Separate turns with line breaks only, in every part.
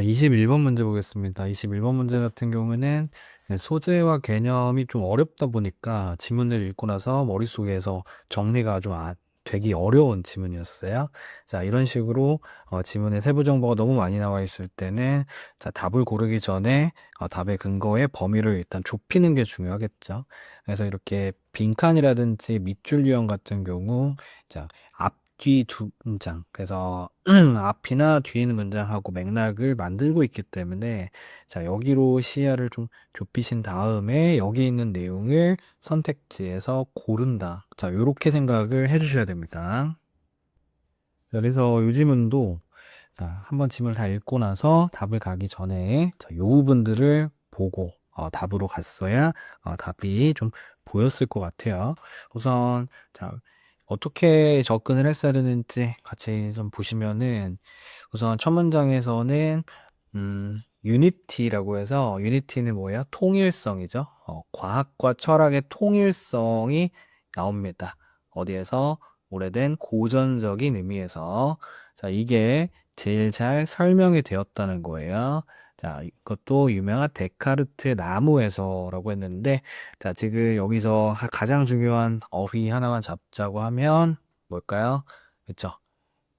21번 문제 보겠습니다. 21번 문제 같은 경우에는 소재와 개념이 좀 어렵다 보니까 지문을 읽고 나서 머릿속에서 정리가 좀 되기 어려운 지문이었어요. 자, 이런 식으로 지문에 세부 정보가 너무 많이 나와 있을 때는 자, 답을 고르기 전에 답의 근거의 범위를 일단 좁히는 게 중요하겠죠. 그래서 이렇게 빈칸이라든지 밑줄 유형 같은 경우 자, 뒤 두 문장. 그래서 앞이나 뒤에 있는 문장하고 맥락을 만들고 있기 때문에 자, 여기로 시야를 좀 좁히신 다음에 여기 있는 내용을 선택지에서 고른다. 자, 요렇게 생각을 해 주셔야 됩니다. 그래서 요 지문도 자, 한번 지문을 다 읽고 나서 답을 가기 전에 자, 요 부분들을 보고 답으로 갔어야 답이 좀 보였을 것 같아요. 우선 자, 어떻게 접근을 했어야 되는지 같이 좀 보시면은 우선 첫 문장에서는 유니티라고 해서 유니티는 뭐예요? 통일성이죠. 과학과 철학의 통일성이 나옵니다. 어디에서? 오래된 고전적인 의미에서 자, 이게 제일 잘 설명이 되었다는 거예요. 자, 이것도 유명한 데카르트 나무에서라고 했는데 자, 지금 여기서 가장 중요한 어휘 하나만 잡자고 하면 뭘까요? 그렇죠?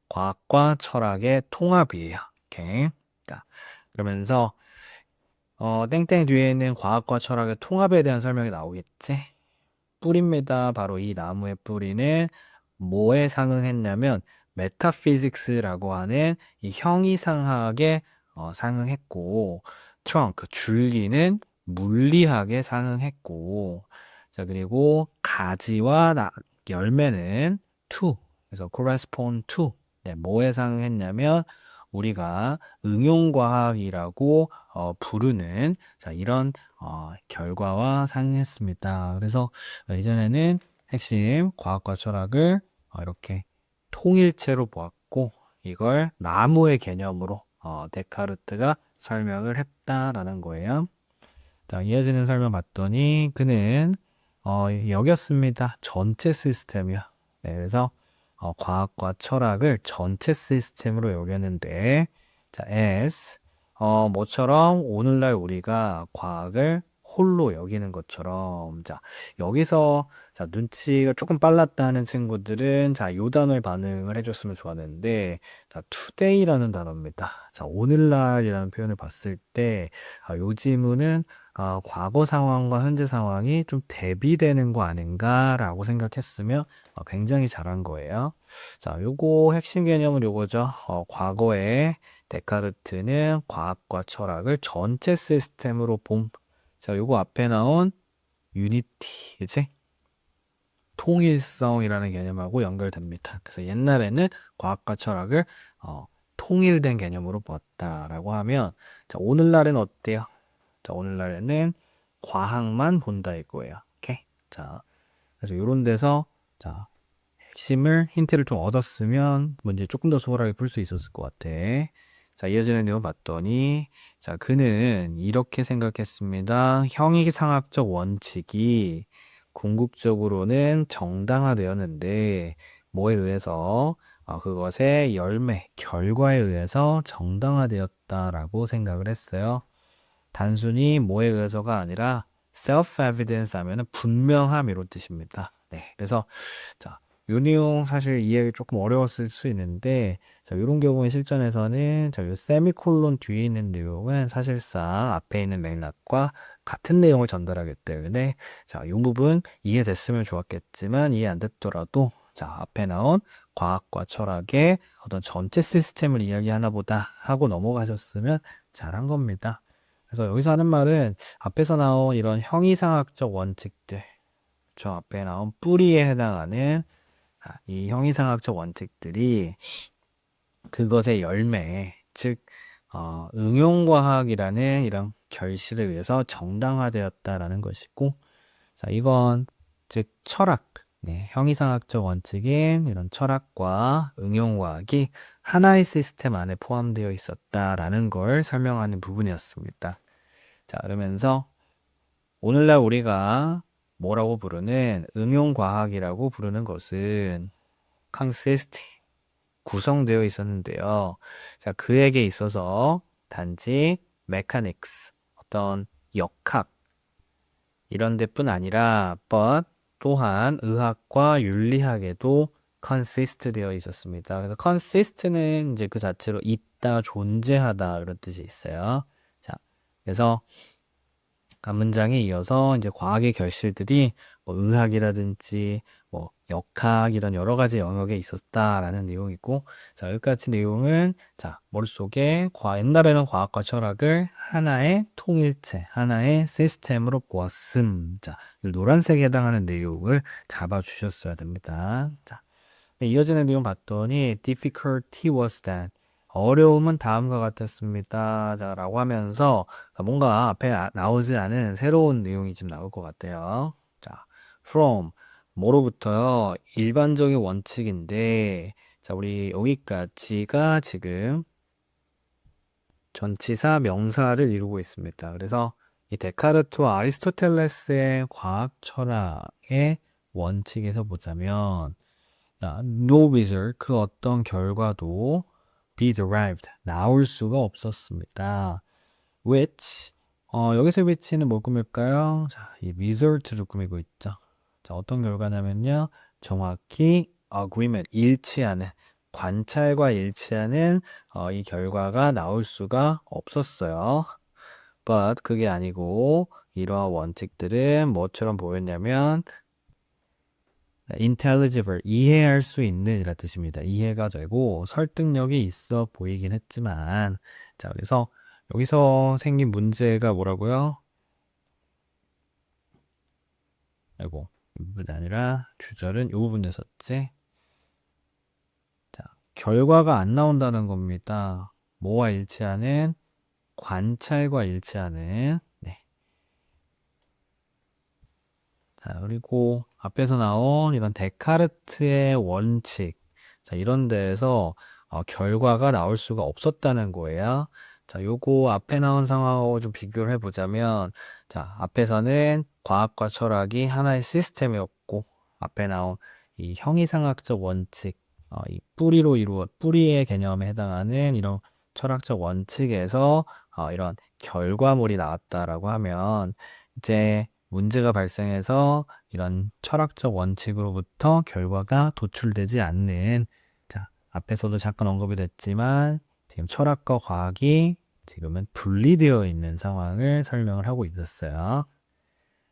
과학과 철학의 통합이에요. 오케이. 자, 그러면서 땡땡 뒤에는 과학과 철학의 통합에 대한 설명이 나오겠지? 뿌리입니다. 바로 이 나무의 뿌리는 뭐에 상응했냐면 메타피직스라고 하는 이 형이상학에 상응했고 트렁크 줄기는 물리학에 상응했고 자 그리고 가지와 열매는 to 그래서 correspond to 네, 뭐에 상응했냐면 우리가 응용과학이라고 부르는 자 이런 결과와 상응했습니다. 그래서 이전에는 핵심 과학과 철학을 이렇게 통일체로 보았고 이걸 나무의 개념으로 데카르트가 설명을 했다라는 거예요. 자, 이어지는 설명 봤더니 그는 여겼습니다. 전체 시스템이요. 네, 그래서 과학과 철학을 전체 시스템으로 여겼는데 자, as 뭐처럼 오늘날 우리가 과학을 홀로 여기는 것처럼 자, 여기서 자, 눈치가 조금 빨랐다는 친구들은 자, 요 단어에 반응을 해줬으면 좋았는데 자, today라는 단어입니다. 자, 오늘날이라는 표현을 봤을 때 요 지문은 과거 상황과 현재 상황이 좀 대비되는 거 아닌가라고 생각했으면 굉장히 잘한 거예요. 자, 요거 핵심 개념은 요거죠. 과거에 데카르트는 과학과 철학을 전체 시스템으로 자, 요거 앞에 나온 유니티, 그치? 통일성이라는 개념하고 연결됩니다. 그래서 옛날에는 과학과 철학을 통일된 개념으로 보았다라고 하면 자, 오늘날은 어때요? 자, 오늘날에는 과학만 본다 이거예요. 오케이? 자, 그래서 요런 데서 자, 핵심을 힌트를 좀 얻었으면 문제 조금 더 수월하게 풀 수 있었을 것 같아. 자, 이어지는 내용 봤더니 자, 그는 이렇게 생각했습니다. 형이상학적 원칙이 궁극적으로는 정당화되었는데 뭐에 의해서 그것의 열매, 결과에 의해서 정당화되었다라고 생각을 했어요. 단순히 뭐에 의해서가 아니라 self-evidence 하면은 분명함 이런 뜻입니다. 네. 그래서 자, 요 내용 사실 이해하기 조금 어려웠을 수 있는데 자, 이런 경우에 실전에서는 자, 요 세미콜론 뒤에 있는 내용은 사실상 앞에 있는 맥락과 같은 내용을 전달하기 때문에 자, 이 부분 이해됐으면 좋았겠지만 이해 안 됐더라도 자, 앞에 나온 과학과 철학의 어떤 전체 시스템을 이야기하나 보다 하고 넘어가셨으면 잘한 겁니다. 그래서 여기서 하는 말은 앞에서 나온 이런 형이상학적 원칙들, 저 앞에 나온 뿌리에 해당하는 이 형이상학적 원칙들이 그것의 열매, 즉 응용과학이라는 이런 결실에 의해서 정당화되었다라는 것이고, 자 이건 즉 철학, 네, 형이상학적 원칙인 이런 철학과 응용과학이 하나의 시스템 안에 포함되어 있었다라는 걸 설명하는 부분이었습니다. 자, 그러면서 오늘날 우리가 뭐라고 부르는 응용과학이라고 부르는 것은 consist 구성되어 있었는데요. 자, 그에게 있어서 단지 mechanics, 어떤 역학, 이런 데뿐 아니라 but 또한 의학과 윤리학에도 consist 되어 있었습니다. 그래서 consist는 이제 그 자체로 있다, 존재하다 이런 뜻이 있어요. 자, 그래서 한 문장에 이어서 이제 과학의 결실들이 뭐 의학이라든지 뭐 역학 이런 여러 가지 영역에 있었다라는 내용이고, 자, 여기까지 내용은 자, 머릿속에 옛날에는 과학과 철학을 하나의 통일체, 하나의 시스템으로 보았음. 자, 이 노란색에 해당하는 내용을 잡아주셨어야 됩니다. 자, 이어지는 내용 봤더니 difficulty was that 어려움은 다음과 같았습니다. 자, 라고 하면서 뭔가 앞에 나오지 않은 새로운 내용이 좀 나올 것 같아요. 자, from 뭐로부터요? 일반적인 원칙인데, 자, 우리 여기까지가 지금 전치사 명사를 이루고 있습니다. 그래서 이 데카르트와 아리스토텔레스의 과학 철학의 원칙에서 보자면, no result, 그 어떤 결과도 be derived, 나올 수가 없었습니다. which, 여기서 which는 뭘 꾸밀까요? 자, 이 result를 꾸미고 있죠. 자, 어떤 결과냐면요. 정확히 agreement, 일치하는, 관찰과 일치하는 이 결과가 나올 수가 없었어요. but 그게 아니고 이러한 원칙들은 뭐처럼 보였냐면 intelligible, 이해할 수 있는 이라 뜻입니다. 이해가 되고 설득력이 있어 보이긴 했지만, 자, 그래서 여기서 생긴 문제가 뭐라고요? 아이고, 이 부분이 아니라 주절은 이 부분에 썼지. 자, 결과가 안 나온다는 겁니다. 뭐와 일치하는? 관찰과 일치하는. 네. 자, 그리고 앞에서 나온 이런 데카르트의 원칙. 자, 이런 데에서 결과가 나올 수가 없었다는 거예요. 자, 요거 앞에 나온 상황하고 좀 비교를 해보자면, 자, 앞에서는 과학과 철학이 하나의 시스템이었고, 앞에 나온 이 형이상학적 원칙, 이 뿌리의 개념에 해당하는 이런 철학적 원칙에서 이런 결과물이 나왔다라고 하면, 이제 문제가 발생해서 이런 철학적 원칙으로부터 결과가 도출되지 않는, 자, 앞에서도 잠깐 언급이 됐지만 지금 철학과 과학이 지금은 분리되어 있는 상황을 설명을 하고 있었어요.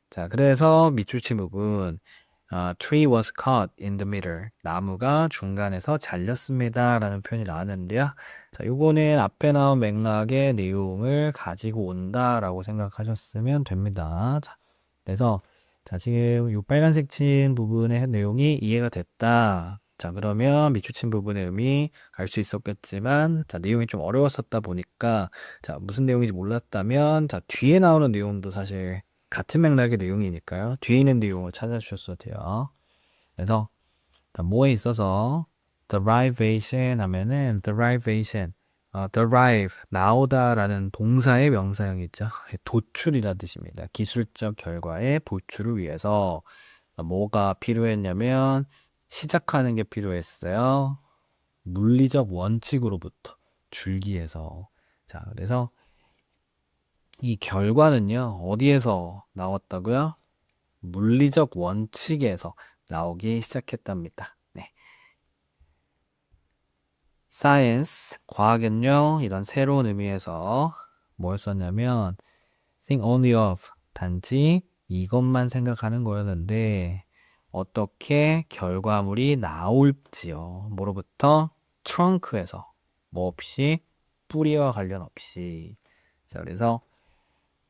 자, 그래서 밑줄친 부분 tree was caught in the middle. 나무가 중간에서 잘렸습니다. 라는 표현이 나왔는데요. 자, 요거는 앞에 나온 맥락의 내용을 가지고 온다라고 생각하셨으면 됩니다. 자, 그래서 자, 지금 이 빨간색 친 부분의 내용이 이해가 됐다. 자, 그러면 밑줄친 부분의 의미 알 수 있었겠지만, 자, 내용이 좀 어려웠었다 보니까, 자, 무슨 내용인지 몰랐다면, 자, 뒤에 나오는 내용도 사실 같은 맥락의 내용이니까요. 뒤에 있는 내용을 찾아주셨어도 돼요. 그래서 뭐에 있어서 derivation 하면은 derivation, derive, 나오다라는 동사의 명사형이죠. 도출이라는 뜻입니다. 기술적 결과의 도출을 위해서 뭐가 필요했냐면 시작하는 게 필요했어요. 물리적 원칙으로부터 줄기에서. 자, 그래서 이 결과는요, 어디에서 나왔다고요? 물리적 원칙에서 나오기 시작했답니다. 네. science, 과학은요, 이런 새로운 의미에서 뭘 썼냐면, think only of, 단지 이것만 생각하는 거였는데, 어떻게 결과물이 나올지요. 뭐로부터? 트렁크에서. 뭐 없이, 뿌리와 관련 없이. 자, 그래서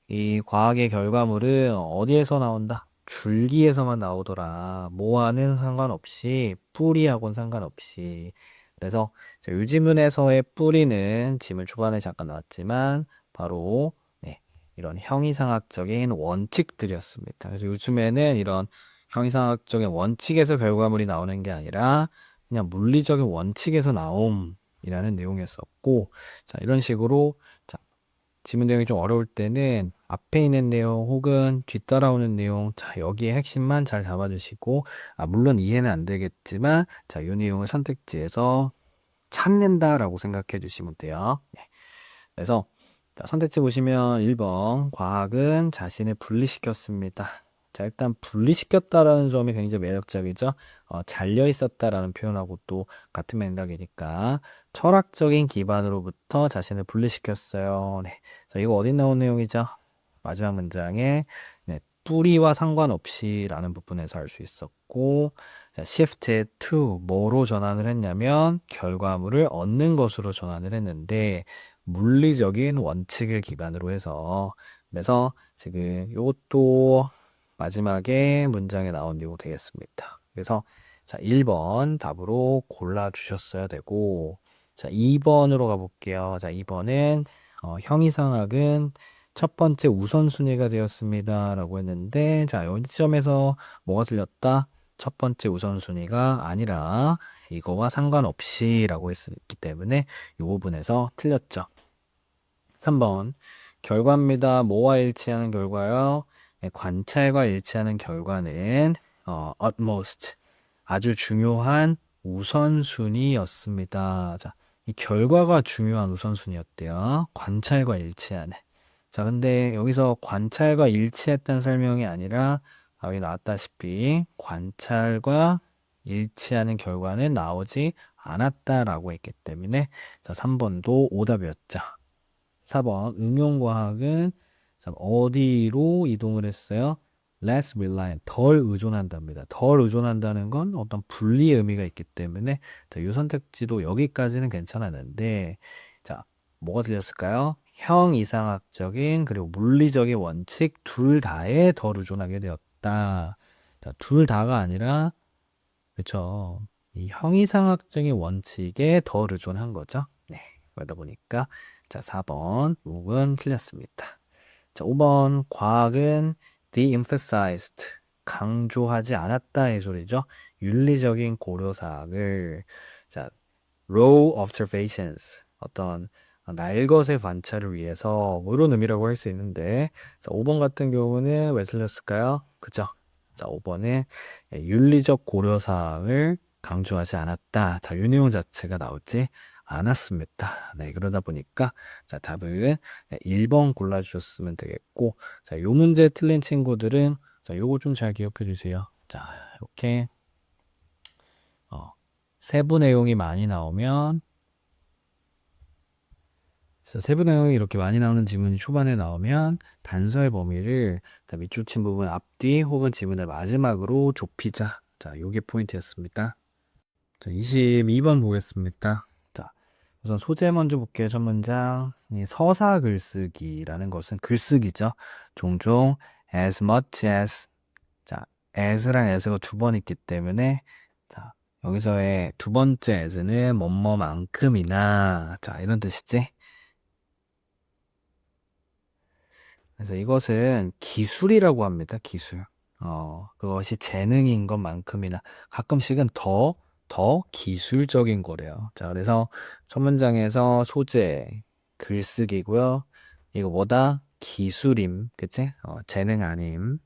이 과학의 결과물은 어디에서 나온다? 줄기에서만 나오더라. 뭐와는 상관없이, 뿌리하고는 상관없이. 그래서 유지문에서의 뿌리는 지문 초반에 잠깐 나왔지만 바로 네, 이런 형이상학적인 원칙들이었습니다. 그래서 요즘에는 이런 형이상학적인 원칙에서 결과물이 나오는 게 아니라 그냥 물리적인 원칙에서 나옴이라는 내용이었었고, 자, 이런 식으로 자, 지문 내용이 좀 어려울 때는 앞에 있는 내용 혹은 뒤따라오는 내용, 자, 여기에 핵심만 잘 잡아주시고, 물론 이해는 안 되겠지만, 자, 이 내용을 선택지에서 찾는다라고 생각해 주시면 돼요. 네. 그래서 자, 선택지 보시면 1번 과학은 자신을 분리시켰습니다. 자, 일단 분리시켰다라는 점이 굉장히 매력적이죠. 잘려 있었다라는 표현하고 또 같은 맥락이니까 철학적인 기반으로부터 자신을 분리시켰어요. 네. 자, 이거 어디 나온 내용이죠? 마지막 문장에 네, 뿌리와 상관없이라는 부분에서 알 수 있었고, 자, shifted to 뭐로 전환을 했냐면 결과물을 얻는 것으로 전환을 했는데 물리적인 원칙을 기반으로 해서 그래서 지금 이것도 마지막에 문장에 나온 내용 되겠습니다. 그래서 자, 1번 답으로 골라 주셨어야 되고 자, 2번으로 가볼게요. 자, 2번은 형이상학은 첫 번째 우선순위가 되었습니다. 라고 했는데 자, 이 지점에서 뭐가 틀렸다? 첫 번째 우선순위가 아니라 이거와 상관없이 라고 했기 때문에 이 부분에서 틀렸죠. 3번 결과입니다. 뭐와 일치하는 결과요? 네, 관찰과 일치하는 결과는 utmost 아주 중요한 우선순위였습니다. 자, 이 결과가 중요한 우선순위였대요. 관찰과 일치하는. 자, 근데 여기서 관찰과 일치했다는 설명이 아니라 여기 나왔다시피 관찰과 일치하는 결과는 나오지 않았다라고 했기 때문에 자, 3번도 오답이었죠. 4번 응용과학은 어디로 이동을 했어요? less reliant, 덜 의존한답니다. 덜 의존한다는 건 어떤 분리의 의미가 있기 때문에 자, 이 선택지도 여기까지는 괜찮았는데 자, 뭐가 틀렸을까요? 형이상학적인 그리고 물리적인 원칙 둘 다에 덜 의존하게 되었다. 자, 둘 다가 아니라 그렇죠. 이 형이상학적인 원칙에 덜 의존한 거죠. 네. 그러다 보니까 자, 4번 목은 틀렸습니다. 자, 5번 과학은 de-emphasized 강조하지 않았다의 소리죠. 윤리적인 고려사항을 자, raw observations 어떤 날것의 관찰을 위해서 뭐 이런 의미라고 할 수 있는데 자, 5번 같은 경우는 왜 틀렸을까요? 그죠? 자, 5번은 윤리적 고려사항을 강조하지 않았다. 자, 이 내용 자체가 나오지 않았습니다. 네, 그러다 보니까 자, 답은 1번 골라주셨으면 되겠고 자, 요 문제 틀린 친구들은 자, 요거 좀 잘 기억해 주세요. 자, 이렇게 세부 내용이 많이 나오면 그래서 세부 내용이 이렇게 많이 나오는 지문이 초반에 나오면 단서의 범위를 밑줄 친 부분 앞뒤 혹은 지문의 마지막으로 좁히자. 자, 요게 포인트였습니다. 자, 22번 보겠습니다. 자, 우선 소재 먼저 볼게요. 첫 문장. 이 서사 글쓰기라는 것은 글쓰기죠. 종종 as much as 자, as랑 as가 두 번 있기 때문에 자, 여기서의 두 번째 as는 뭐뭐만큼이나 자, 이런 뜻이지. 그래서 이것은 기술이라고 합니다. 기술. 그것이 재능인 것만큼이나 가끔씩은 더 기술적인 거래요. 자, 그래서 첫 문장에서 소재, 글쓰기고요. 이거 뭐다? 기술임. 그치? 재능 아님.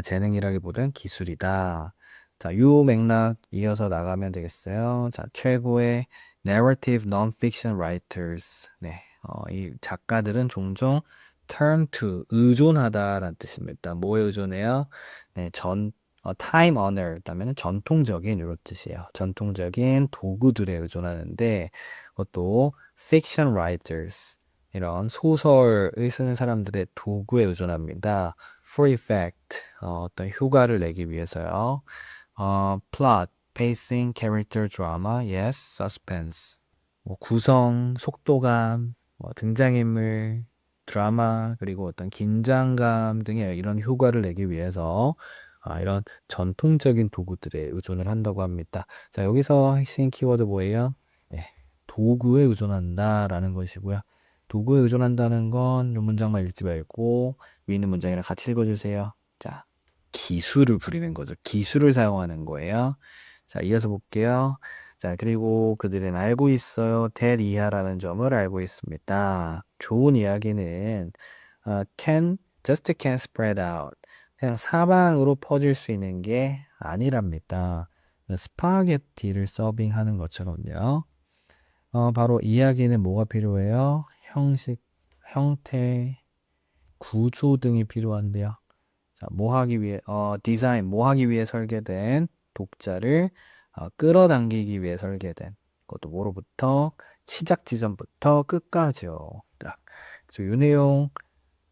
재능이라기보단 기술이다. 자, 요 맥락 이어서 나가면 되겠어요. 자, 최고의 narrative non-fiction writers. 네, 이 작가들은 종종 turn to, 의존하다라는 뜻입니다. 뭐에 의존해요? 네, time honored 하면 전통적인 이런 뜻이에요. 전통적인 도구들에 의존하는데 그것도 fiction writers 이런 소설을 쓰는 사람들의 도구에 의존합니다. for effect 어떤 효과를 내기 위해서요. plot, pacing, character drama, yes, suspense. 뭐 구성, 속도감, 뭐 등장인물, 드라마, 그리고 어떤 긴장감 등의 이런 효과를 내기 위해서 이런 전통적인 도구들에 의존을 한다고 합니다. 자, 여기서 핵심 키워드 뭐예요? 네, 도구에 의존한다라는 것이고요. 도구에 의존한다는 건 이 문장만 읽지 말고 위에 있는 문장이랑 같이 읽어주세요. 자, 기술을 부리는 거죠. 기술을 사용하는 거예요. 자, 이어서 볼게요. 자, 그리고 그들은 알고 있어요. that 이하라는 점을 알고 있습니다. 좋은 이야기는 just can spread out. 그냥 사방으로 퍼질 수 있는 게 아니랍니다. 스파게티를 서빙하는 것처럼요. 바로 이야기는 뭐가 필요해요? 형식, 형태, 구조 등이 필요한데요. 자, 뭐 하기 위해, 디자인, 뭐 하기 위해 설계된 독자를 끌어당기기 위해 설계된 그것도 뭐로부터 시작 지점부터 끝까지요. 자, 그래서 이 내용,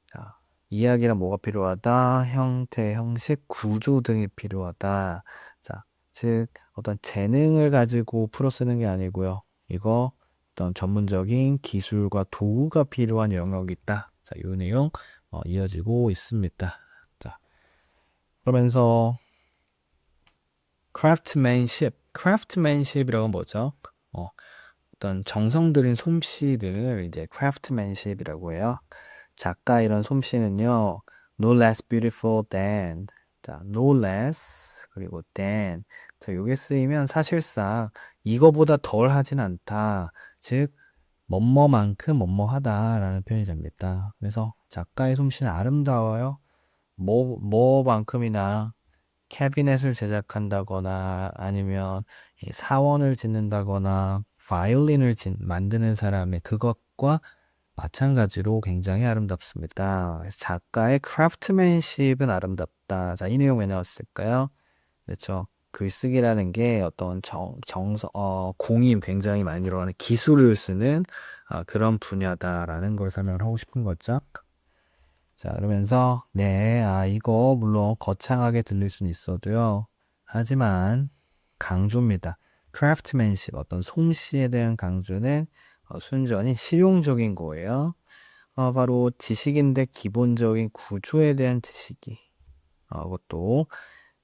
자, 이야기란 뭐가 필요하다? 형태, 형식, 구조 등이 필요하다. 자, 즉 어떤 재능을 가지고 풀어 쓰는 게 아니고요. 이거 어떤 전문적인 기술과 도구가 필요한 영역이 있다. 자, 이 내용 이어지고 있습니다. 자, 그러면서 craftsmanship이라고 뭐죠? 어떤 정성 들인 솜씨들을 이제 craftsmanship이라고 해요. 작가 이런 솜씨는요, no less beautiful than, 자, no less, 그리고 than. 자, 요게 쓰이면 사실상 이거보다 덜 하진 않다. 즉, 뭐뭐만큼 뭐뭐하다라는 표현이 됩니다. 그래서 작가의 솜씨는 아름다워요. 뭐만큼이나 캐비넷을 제작한다거나 아니면 이 사원을 짓는다거나 바이올린을 만드는 사람의 그것과 마찬가지로 굉장히 아름답습니다. 그래서 작가의 크래프트맨십은 아름답다. 자, 이 내용 왜 나왔을까요? 그렇죠. 글쓰기라는 게 어떤 공이 굉장히 많이 들어가는 기술을 쓰는 그런 분야다라는 걸 설명을 하고 싶은 거죠. 자, 그러면서, 네, 이거 물론 거창하게 들릴 수는 있어도요. 하지만, 강조입니다. 크래프트맨십, 어떤 솜씨에 대한 강조는 순전히 실용적인 거예요. 바로 지식인데 기본적인 구조에 대한 지식이. 그것도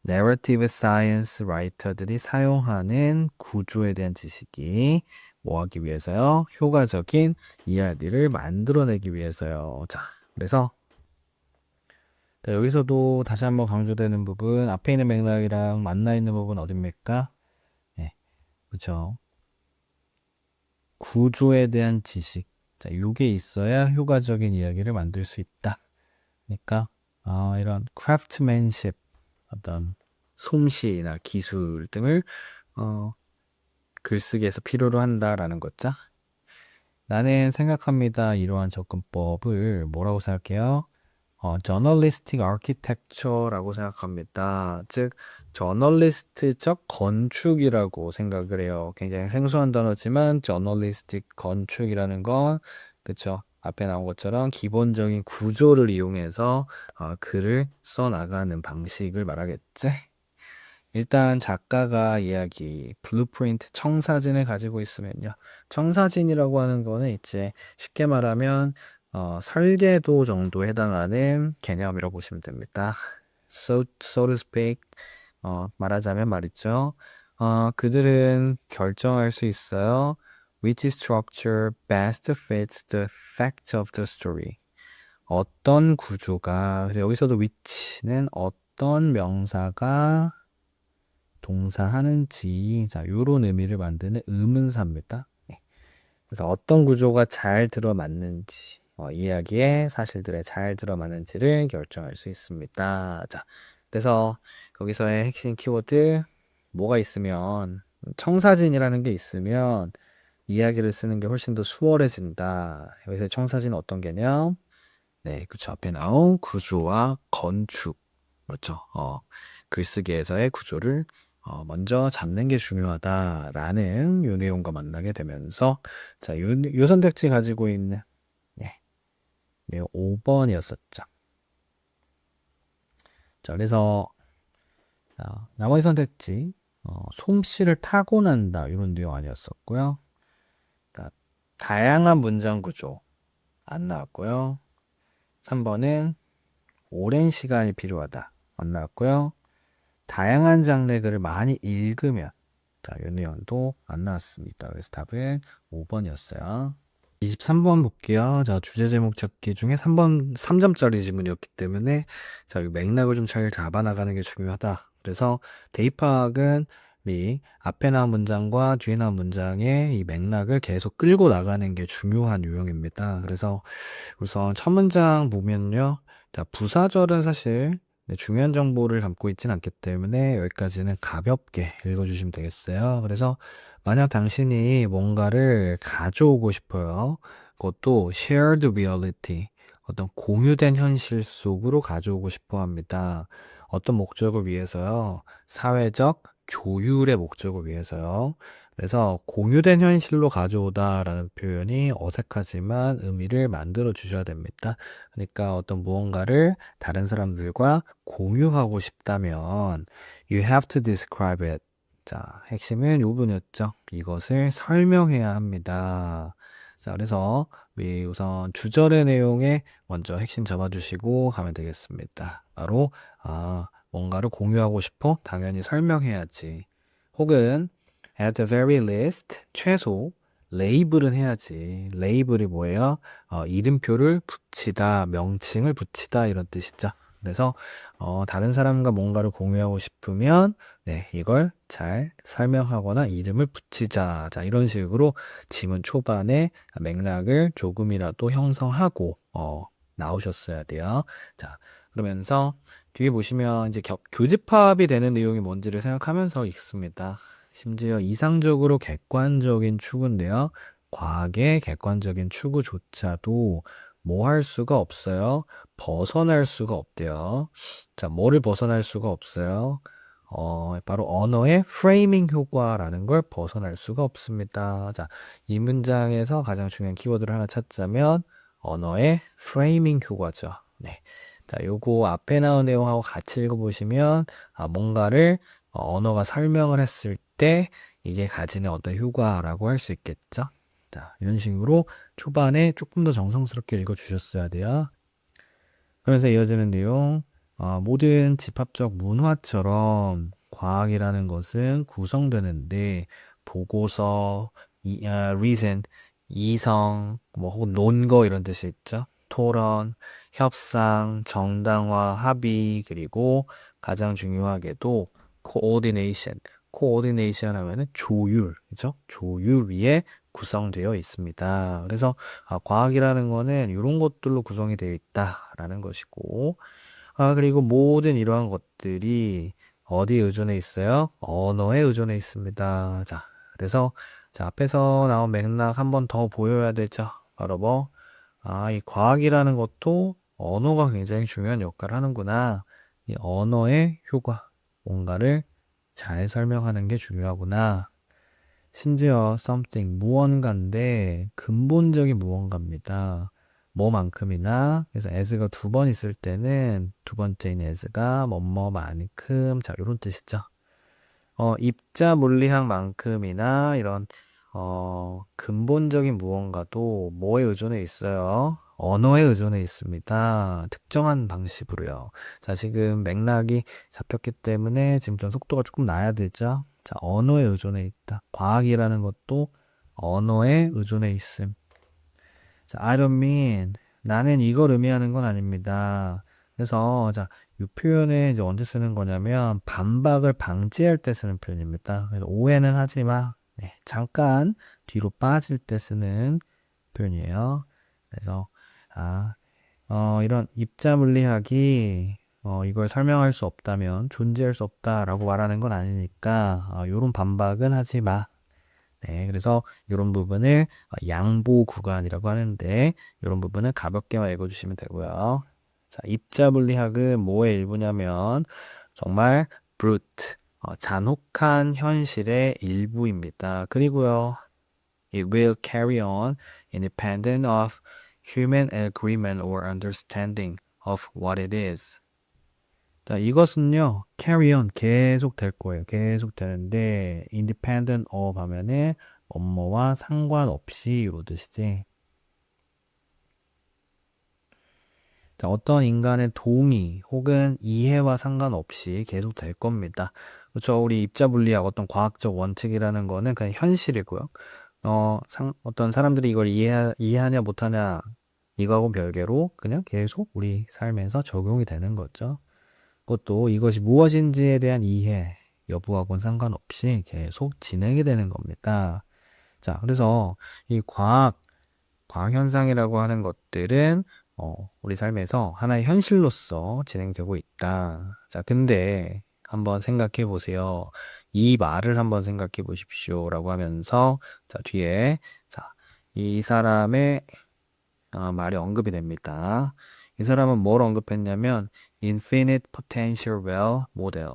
narrative science writer들이 사용하는 구조에 대한 지식이 뭐 하기 위해서요? 효과적인 이야기를 만들어내기 위해서요. 자, 그래서 자, 여기서도 다시 한번 강조되는 부분, 앞에 있는 맥락이랑 만나 있는 부분 어딥니까? 네, 그렇죠. 구조에 대한 지식. 자, 요게 있어야 효과적인 이야기를 만들 수 있다. 그러니까 이런 크래프트맨십, 어떤 솜씨나 기술 등을 글쓰기에서 필요로 한다라는 거죠. 나는 생각합니다. 이러한 접근법을 뭐라고 생각해요? journalistic architecture라고 생각합니다. 즉, 저널리스트적 건축이라고 생각을 해요. 굉장히 생소한 단어지만, journalistic 건축이라는 건, 그쵸. 앞에 나온 것처럼 기본적인 구조를 이용해서 글을 써나가는 방식을 말하겠지. 일단 작가가 이야기, 블루프린트, 청사진을 가지고 있으면요. 청사진이라고 하는 거는 이제 쉽게 말하면 설계도 정도에 해당하는 개념이라고 보시면 됩니다. So to speak, 말하자면 말이죠. 그들은 결정할 수 있어요. Which structure best fits the fact of the story. 어떤 구조가, 그래서 여기서도 which는 어떤 명사가 동사하는지, 자, 요런 의미를 만드는 의문사입니다. 네. 그래서 어떤 구조가 잘 들어맞는지, 이야기에 사실들에 잘 들어맞는지를 결정할 수 있습니다. 자, 그래서 거기서의 핵심 키워드, 뭐가 있으면, 청사진이라는 게 있으면 이야기를 쓰는 게 훨씬 더 수월해진다. 여기서 청사진은 어떤 개념? 네, 그쵸. 앞에 나온 구조와 건축. 그렇죠. 글쓰기에서의 구조를 먼저 잡는 게 중요하다라는 요 내용과 만나게 되면서, 자, 요 선택지 가지고 있는, 네, 내용 5번이었었죠. 자, 그래서, 나머지 선택지, 솜씨를 타고난다, 이런 내용 아니었었고요. 그러니까 다양한 문장 구조, 안 나왔고요. 3번은 오랜 시간이 필요하다, 안 나왔고요. 다양한 장르의 글을 많이 읽으면, 자, 요 내용도 안 나왔습니다. 그래서 답은 5번이었어요. 23번 볼게요. 자, 주제 제목 찾기 중에 3번, 3점짜리 지문이었기 때문에, 자, 이 맥락을 좀 잘 잡아나가는 게 중요하다. 그래서 대입학은 이 앞에 나온 문장과 뒤에 나온 문장의 이 맥락을 계속 끌고 나가는 게 중요한 유형입니다. 그래서 우선 첫 문장 보면요. 자, 부사절은 사실 중요한 정보를 담고 있지는 않기 때문에 여기까지는 가볍게 읽어주시면 되겠어요. 그래서 만약 당신이 뭔가를 가져오고 싶어요. 그것도 shared reality, 어떤 공유된 현실 속으로 가져오고 싶어 합니다. 어떤 목적을 위해서요? 사회적 조율의 목적을 위해서요. 그래서 공유된 현실로 가져오다라는 표현이 어색하지만 의미를 만들어 주셔야 됩니다. 그러니까 어떤 무언가를 다른 사람들과 공유하고 싶다면 you have to describe it. 자, 핵심은 이 부분이었죠. 이것을 설명해야 합니다. 자, 그래서 우리 우선 주절의 내용에 먼저 핵심 잡아주시고 가면 되겠습니다. 바로 뭔가를 공유하고 싶어? 당연히 설명해야지. 혹은 at the very least, 최소 레이블은 해야지. 레이블이 뭐예요? 이름표를 붙이다, 명칭을 붙이다 이런 뜻이죠. 그래서 다른 사람과 뭔가를 공유하고 싶으면 네, 이걸 잘 설명하거나 이름을 붙이자. 자, 이런 식으로 지문 초반에 맥락을 조금이라도 형성하고 나오셨어야 돼요. 자, 그러면서 뒤에 보시면 이제 교집합이 되는 내용이 뭔지를 생각하면서 읽습니다. 심지어 이상적으로 객관적인 추구인데요. 과학의 객관적인 추구조차도 뭐 할 수가 없어요. 벗어날 수가 없대요. 자, 뭐를 벗어날 수가 없어요? 바로 언어의 프레이밍 효과라는 걸 벗어날 수가 없습니다. 자, 이 문장에서 가장 중요한 키워드를 하나 찾자면 언어의 프레이밍 효과죠. 네. 자, 요거 앞에 나온 내용하고 같이 읽어보시면 뭔가를 언어가 설명을 했을 때 이게 가지는 어떤 효과라고 할 수 있겠죠. 자, 이런 식으로 초반에 조금 더 정성스럽게 읽어주셨어야 돼요. 그러면서 이어지는 내용, 모든 집합적 문화처럼 과학이라는 것은 구성되는데 보고서, reason, 이성, 뭐 혹은 논거 이런 뜻이 있죠. 토론, 협상, 정당화, 합의, 그리고 가장 중요하게도 coordination. coordination 하면은 조율, 그죠? 조율 위에 구성되어 있습니다. 그래서 과학이라는 거는 이런 것들로 구성이 되어 있다라는 것이고, 그리고 모든 이러한 것들이 어디에 의존해 있어요? 언어에 의존해 있습니다. 자, 그래서 자, 앞에서 나온 맥락 한 번 더 보여야 되죠. 바로 뭐, 이 과학이라는 것도 언어가 굉장히 중요한 역할을 하는구나. 이 언어의 효과, 뭔가를 잘 설명하는 게 중요하구나. 심지어 something, 무언가인데 근본적인 무언가입니다. 뭐만큼이나, 그래서 as가 두 번 있을 때는 두 번째인 as가 뭐뭐만큼, 자, 요런 뜻이죠. 입자 물리학만큼이나 이런 근본적인 무언가도 뭐에 의존해 있어요? 언어에 의존해 있습니다. 특정한 방식으로요. 자, 지금 맥락이 잡혔기 때문에 지금 좀 속도가 조금 나야 되죠? 자, 언어에 의존해 있다. 과학이라는 것도 언어에 의존해 있음. 자, I don't mean, 나는 이걸 의미하는 건 아닙니다. 그래서, 자, 이 표현을 이제 언제 쓰는 거냐면, 반박을 방지할 때 쓰는 표현입니다. 그래서 오해는 하지 마. 네, 잠깐 뒤로 빠질 때 쓰는 표현이에요. 그래서, 이런 입자 물리학이, 이걸 설명할 수 없다면 존재할 수 없다라고 말하는 건 아니니까, 이런 반박은 하지 마. 네, 그래서 이런 부분을 양보 구간이라고 하는데 이런 부분은 가볍게만 읽어주시면 되고요. 자, 입자 물리학은 뭐의 일부냐면 정말 brute, 잔혹한 현실의 일부입니다. 그리고요, it will carry on independent of human agreement or understanding of what it is. 자, 이것은요, carry on, 계속 될 거예요. 계속 되는데, independent of 하면은, 뭐뭐와 상관없이 이러듯이지. 자, 어떤 인간의 동의 혹은 이해와 상관없이 계속 될 겁니다. 그렇죠. 우리 입자 물리학 어떤 과학적 원칙이라는 거는 그냥 현실이고요. 어떤 사람들이 이걸 이해하냐 못하냐, 이거하고 별개로 그냥 계속 우리 삶에서 적용이 되는 거죠. 그것도 이것이 무엇인지에 대한 이해 여부하고는 상관없이 계속 진행이 되는 겁니다. 자, 그래서 이 과학 현상이라고 하는 것들은 우리 삶에서 하나의 현실로서 진행되고 있다. 자, 근데 한번 생각해 보세요. 이 말을 한번 생각해 보십시오. 라고 하면서 자, 뒤에 자, 이 사람의 말이 언급이 됩니다. 이 사람은 뭘 언급했냐면 infinite potential well model.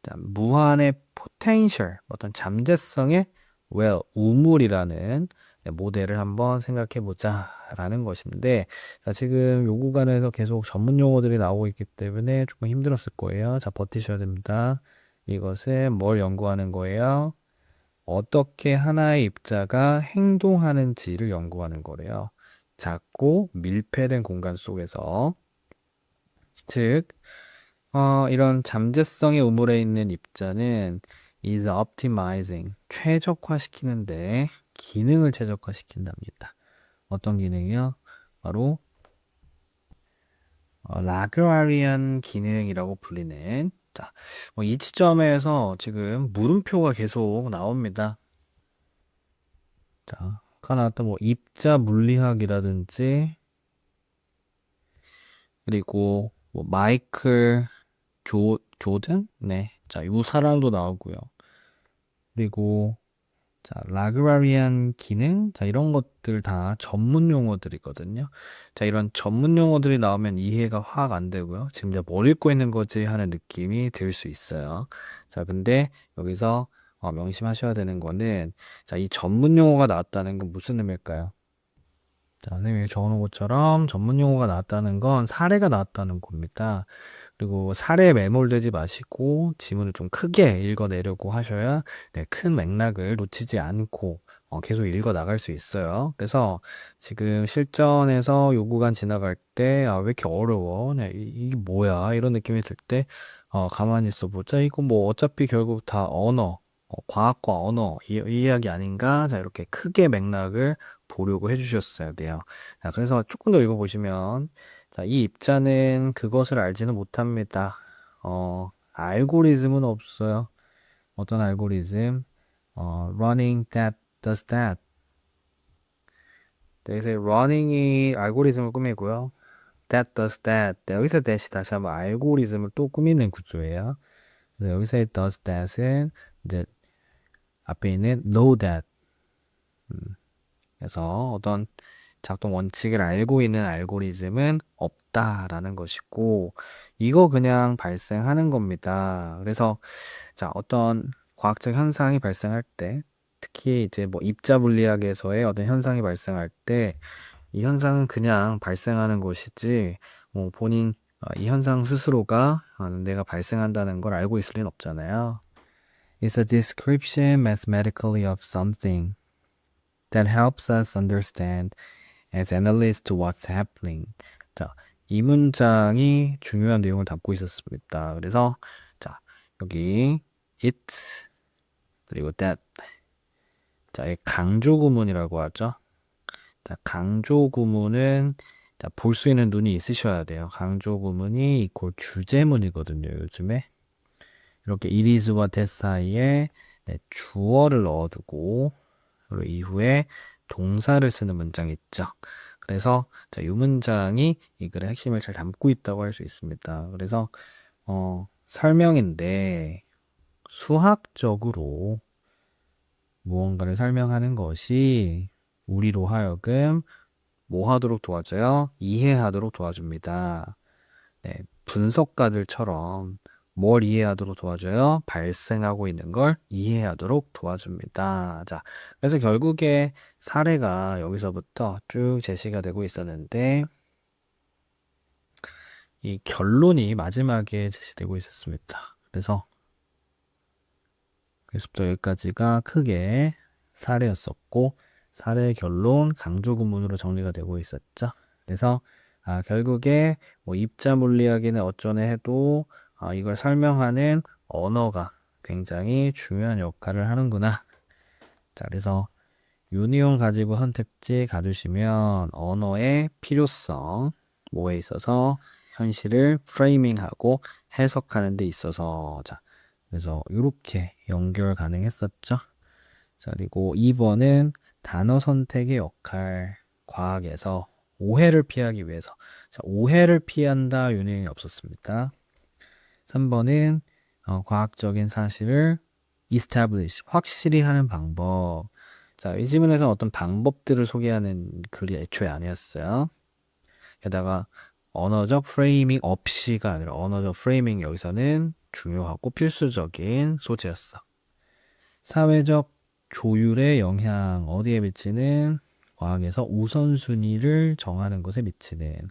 자, 무한의 potential, 어떤 잠재성의 well, 우물이라는 모델을 한번 생각해 보자라는 것인데, 자, 지금 요 구간에서 계속 전문 용어들이 나오고 있기 때문에 조금 힘들었을 거예요. 자, 버티셔야 됩니다. 이것은 뭘 연구하는 거예요? 어떻게 하나의 입자가 행동하는지를 연구하는 거래요. 작고 밀폐된 공간 속에서. 즉, 이런 잠재성의 우물에 있는 입자는 is optimizing, 최적화시키는데 기능을 최적화시킨답니다. 어떤 기능이요? 바로 라그라리안 기능이라고 불리는, 자, 이 지점에서 지금 물음표가 계속 나옵니다. 자, 아까 나왔던 입자 물리학이라든지, 그리고 마이클 조든? 네. 자, 이 사람도 나오고요. 그리고 자, 라그라리안 기능? 자, 이런 것들 다 전문 용어들이거든요. 자, 이런 전문 용어들이 나오면 이해가 확 안 되고요. 지금 내가 뭘 읽고 있는 거지 하는 느낌이 들 수 있어요. 자, 근데 여기서 명심하셔야 되는 거는, 자, 이 전문 용어가 나왔다는 건 무슨 의미일까요? 자, 선생님이 적어놓은 것처럼 전문 용어가 나왔다는 건 사례가 나왔다는 겁니다. 그리고 사례에 매몰되지 마시고 지문을 좀 크게 읽어내려고 하셔야 큰 맥락을 놓치지 않고 계속 읽어 나갈 수 있어요. 그래서 지금 실전에서 요 구간 지나갈 때, 왜 이렇게 어려워? 이게 뭐야? 이런 느낌이 들 때, 가만히 있어 보자. 이거 뭐 어차피 결국 다 언어, 과학과 언어, 이 이야기 아닌가? 자, 이렇게 크게 맥락을 보려고 해주셨어야 돼요. 자, 그래서 조금 더 읽어보시면, 자, 이 입자는 그것을 알지는 못합니다. 알고리즘은 없어요. 어떤 알고리즘? running that does that. 네, 그래서 running이 알고리즘을 꾸미고요. that does that. 네, 여기서 that이 다시 한번 알고리즘을 또 꾸미는 구조예요. 그래서 여기서의 does that은 이제 앞에 있는 know that. 그래서 어떤 작동 원칙을 알고 있는 알고리즘은 없다라는 것이고, 이거 그냥 발생하는 겁니다. 그래서 자, 어떤 과학적 현상이 발생할 때, 특히 이제 입자 물리학에서의 어떤 현상이 발생할 때, 이 현상은 그냥 발생하는 것이지, 본인 이 현상 스스로가 내가 발생한다는 걸 알고 있을 리는 없잖아요. It's a description mathematically of something that helps us understand as analysts what's happening. 자, 이 문장이 중요한 내용을 담고 있었습니다. 그래서 자, 여기 it 그리고 that. 자, 이 강조 구문이라고 하죠. 자, 강조 구문은 볼 수 있는 눈이 있으셔야 돼요. 강조 구문이 이퀄 주제문이거든요, 요즘에. 이렇게 it is와 that 사이에 주어를 넣어두고, 그리고 이후에 동사를 쓰는 문장이 있죠. 그래서 자, 이 문장이 이 글의 핵심을 잘 담고 있다고 할 수 있습니다. 그래서 설명인데 수학적으로 무언가를 설명하는 것이 우리로 하여금 뭐 하도록 도와줘요? 이해하도록 도와줍니다. 네, 분석가들처럼 뭘 이해하도록 도와줘요? 발생하고 있는 걸 이해하도록 도와줍니다. 자, 그래서 결국에 사례가 여기서부터 쭉 제시가 되고 있었는데, 이 결론이 마지막에 제시되고 있었습니다. 그래서 계속부터 여기까지가 크게 사례였었고, 사례 결론 강조 구문으로 정리가 되고 있었죠. 그래서 결국에 입자 물리학이나 어쩌네 해도 이걸 설명하는 언어가 굉장히 중요한 역할을 하는구나. 자, 그래서 요 내용 가지고 선택지 가두시면 언어의 필요성, 뭐에 있어서 현실을 프레이밍하고 해석하는 데 있어서, 자, 그래서 이렇게 연결 가능했었죠. 자, 그리고 2번은 단어 선택의 역할, 과학에서 오해를 피하기 위해서. 자, 오해를 피한다 유형이 없었습니다. 3번은 과학적인 사실을 establish, 확실히 하는 방법. 자, 이 지문에서는 어떤 방법들을 소개하는 글이 애초에 아니었어요. 게다가 언어적 프레이밍 없이가 아니라 언어적 프레이밍 여기서는 중요하고 필수적인 소재였어. 사회적 조율의 영향 어디에 미치는? 과학에서 우선순위를 정하는 것에 미치는.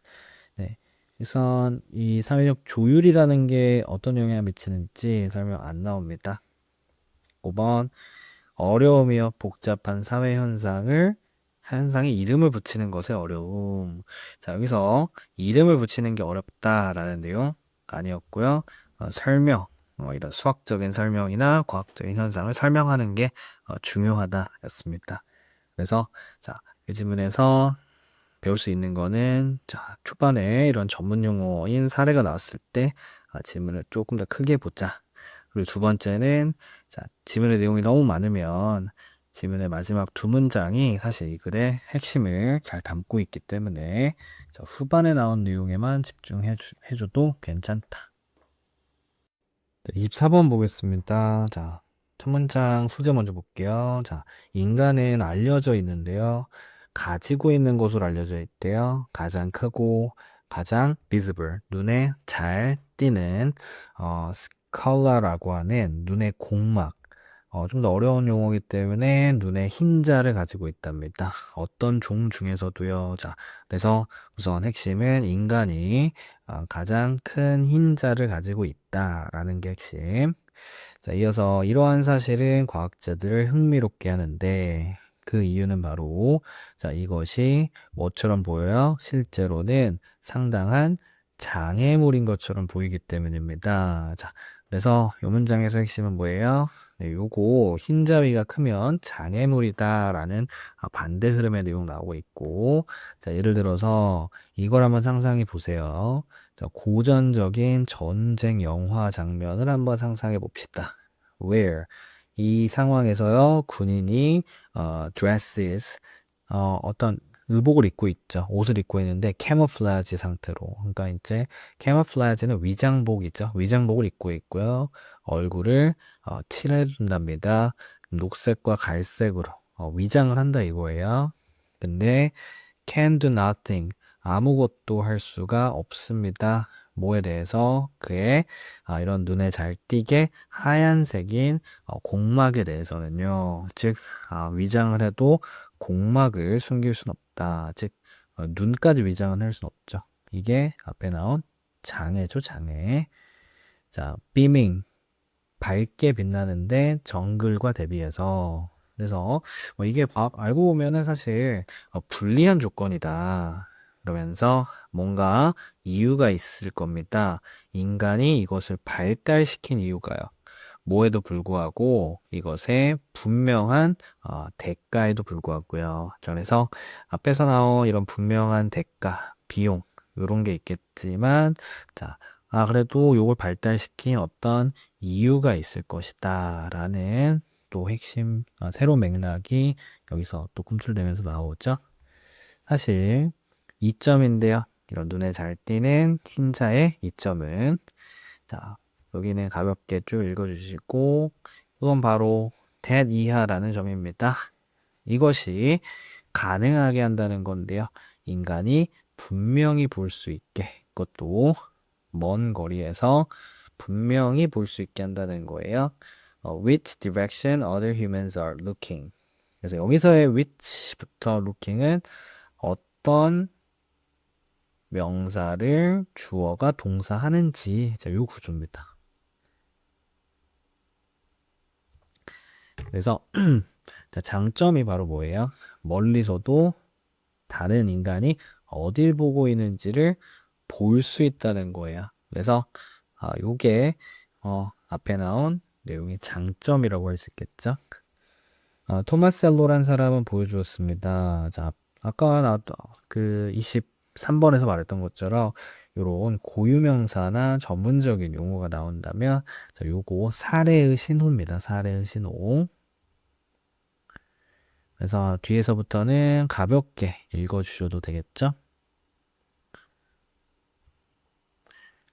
네. 우선 이 사회적 조율이라는 게 어떤 영향을 미치는지 설명 안 나옵니다. 5번 어려움이여 복잡한 사회 현상에 이름을 붙이는 것의 어려움. 자, 여기서 이름을 붙이는 게 어렵다라는 내용 아니었고요. 설명, 이런 수학적인 설명이나 과학적인 현상을 설명하는 게 중요하다였습니다. 그래서 자, 이 지문에서 배울 수 있는 거는 자, 초반에 이런 전문 용어인 사례가 나왔을 때 지문을 조금 더 크게 보자. 그리고 두 번째는 자, 지문의 내용이 너무 많으면 지문의 마지막 두 문장이 사실 이 글의 핵심을 잘 담고 있기 때문에 저 후반에 나온 내용에만 집중해줘도 괜찮다. 24번 보겠습니다. 자, 첫 문장 소재 먼저 볼게요. 자, 인간은 알려져 있는데요. 가지고 있는 것으로 알려져 있대요. 가장 크고 가장 visible, 눈에 잘 띄는 스칼라라고 하는 눈의 공막. 좀 더 어려운 용어이기 때문에 눈의 흰자를 가지고 있답니다. 어떤 종 중에서도요. 자, 그래서 우선 핵심은 인간이 가장 큰 흰자를 가지고 있다라는 게 핵심. 자, 이어서 이러한 사실은 과학자들을 흥미롭게 하는데 그 이유는 바로 자, 이것이 뭐처럼 보여요? 실제로는 상당한 장애물인 것처럼 보이기 때문입니다. 자, 그래서 이 문장에서 핵심은 뭐예요? 네, 요거 흰자위가 크면 장애물이다라는 반대 흐름의 내용 나오고 있고, 자, 예를 들어서 이걸 한번 상상해 보세요. 자, 고전적인 전쟁 영화 장면을 한번 상상해 봅시다. Where 이 상황에서요 군인이 dresses 어떤 의복을 입고 있죠. 옷을 입고 있는데 캐모플라지 상태로. 그러니까 이제 캐모플라지는 위장복이죠. 위장복을 입고 있고요. 얼굴을 칠해준답니다. 녹색과 갈색으로 위장을 한다 이거예요. 근데 can do nothing. 아무것도 할 수가 없습니다. 뭐에 대해서? 그의 이런 눈에 잘 띄게 하얀색인 공막에 대해서는요. 즉 위장을 해도 공막을 숨길 순 없다. 즉 눈까지 위장을 할 순 없죠. 이게 앞에 나온 장애죠, 장애. 자, beaming 밝게 빛나는데 정글과 대비해서 그래서 이게 알고 보면은 사실 불리한 조건이다. 그러면서 뭔가 이유가 있을 겁니다. 인간이 이것을 발달시킨 이유가요. 뭐에도 불구하고 이것의 분명한 대가에도 불구하고요. 그래서 앞에서 나온 이런 분명한 대가, 비용 이런 게 있겠지만 자, 그래도 이걸 발달시킨 어떤 이유가 있을 것이다 라는 또 핵심 새로운 맥락이 여기서 또 꿈틀대면서 나오죠. 사실 이점인데요. 이런 눈에 잘 띄는 흰자의 이점은 자, 여기는 가볍게 쭉 읽어주시고 이건 바로 that 이하라는 점입니다. 이것이 가능하게 한다는 건데요. 인간이 분명히 볼 수 있게 그것도 먼 거리에서 분명히 볼 수 있게 한다는 거예요. Which direction other humans are looking. 그래서 여기서의 which부터 looking은 어떤 명사를 주어가 동사하는지 요 구조입니다. 그래서 자, 장점이 바로 뭐예요? 멀리서도 다른 인간이 어딜 보고 있는지를 볼 수 있다는 거예요. 그래서 요게 앞에 나온 내용의 장점이라고 할 수 있겠죠. 토마스 앨로란 사람은 보여주었습니다. 자, 아까 나왔던 그 23번에서 말했던 것처럼 요런 고유명사나 전문적인 용어가 나온다면 자, 요거 사례의 신호입니다. 사례의 신호. 그래서 뒤에서부터는 가볍게 읽어주셔도 되겠죠?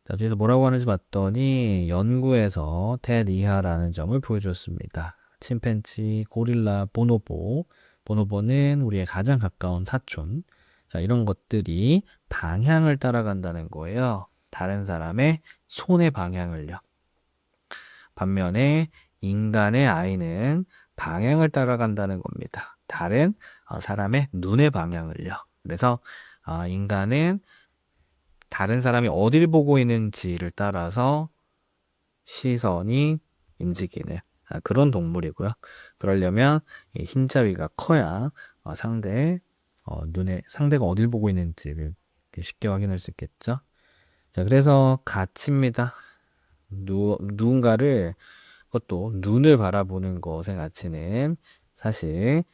자, 뒤에서 뭐라고 하는지 봤더니 연구에서 that 이하라는 점을 보여줬습니다. 침팬지, 고릴라, 보노보. 보노보는 우리의 가장 가까운 사촌. 자, 이런 것들이 방향을 따라간다는 거예요. 다른 사람의 손의 방향을요. 반면에 인간의 아이는 방향을 따라간다는 겁니다. 다른 사람의 눈의 방향을요. 그래서 인간은 다른 사람이 어딜 보고 있는지를 따라서 시선이 움직이는 그런 동물이고요. 그러려면 이 흰자위가 커야 상대가 어딜 보고 있는지를 쉽게 확인할 수 있겠죠. 자, 그래서 가치입니다. 누군가를 그것도 눈을 바라보는 것의 가치는 사실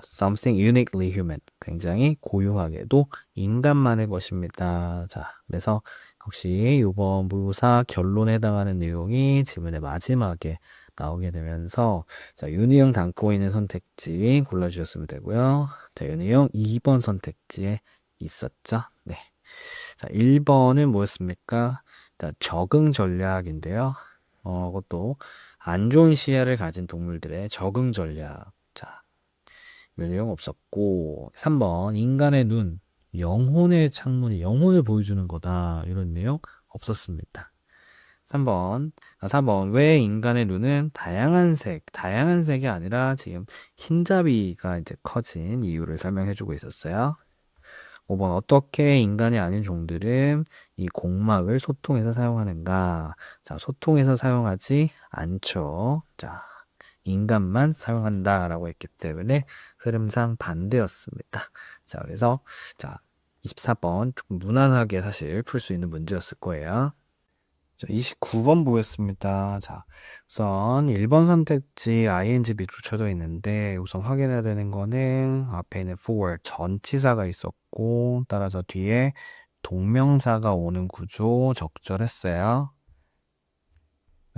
something uniquely human, 굉장히 고유하게도 인간만의 것입니다. 자, 그래서 혹시 이번 무사 결론에 해당하는 내용이 지문의 마지막에 나오게 되면서 자, 윤희영 담고 있는 선택지 골라주셨으면 되고요. 자, 윤희영 2번 선택지에 있었죠. 네. 자, 1번은 뭐였습니까? 자, 적응 전략인데요. 그것도 안 좋은 시야를 가진 동물들의 적응 전략. 자, 이런 내용 없었고, 3번, 인간의 눈, 영혼의 창문이 영혼을 보여주는 거다. 이런 내용 없었습니다. 4번, 왜 인간의 눈은 다양한 색이 아니라 지금 흰자위가 이제 커진 이유를 설명해주고 있었어요. 5번, 어떻게 인간이 아닌 종들은 이 공막을 소통해서 사용하는가? 자, 소통해서 사용하지 않죠. 자, 인간만 사용한다라고 했기 때문에 흐름상 반대였습니다. 자, 그래서 자, 24번 조금 무난하게 사실 풀 수 있는 문제였을 거예요. 자, 29번 보였습니다. 자, 우선 1번 선택지 ing 밑줄쳐져 있는데 우선 확인해야 되는 거는 앞에 있는 for 전치사가 있었고 따라서 뒤에 동명사가 오는 구조 적절했어요.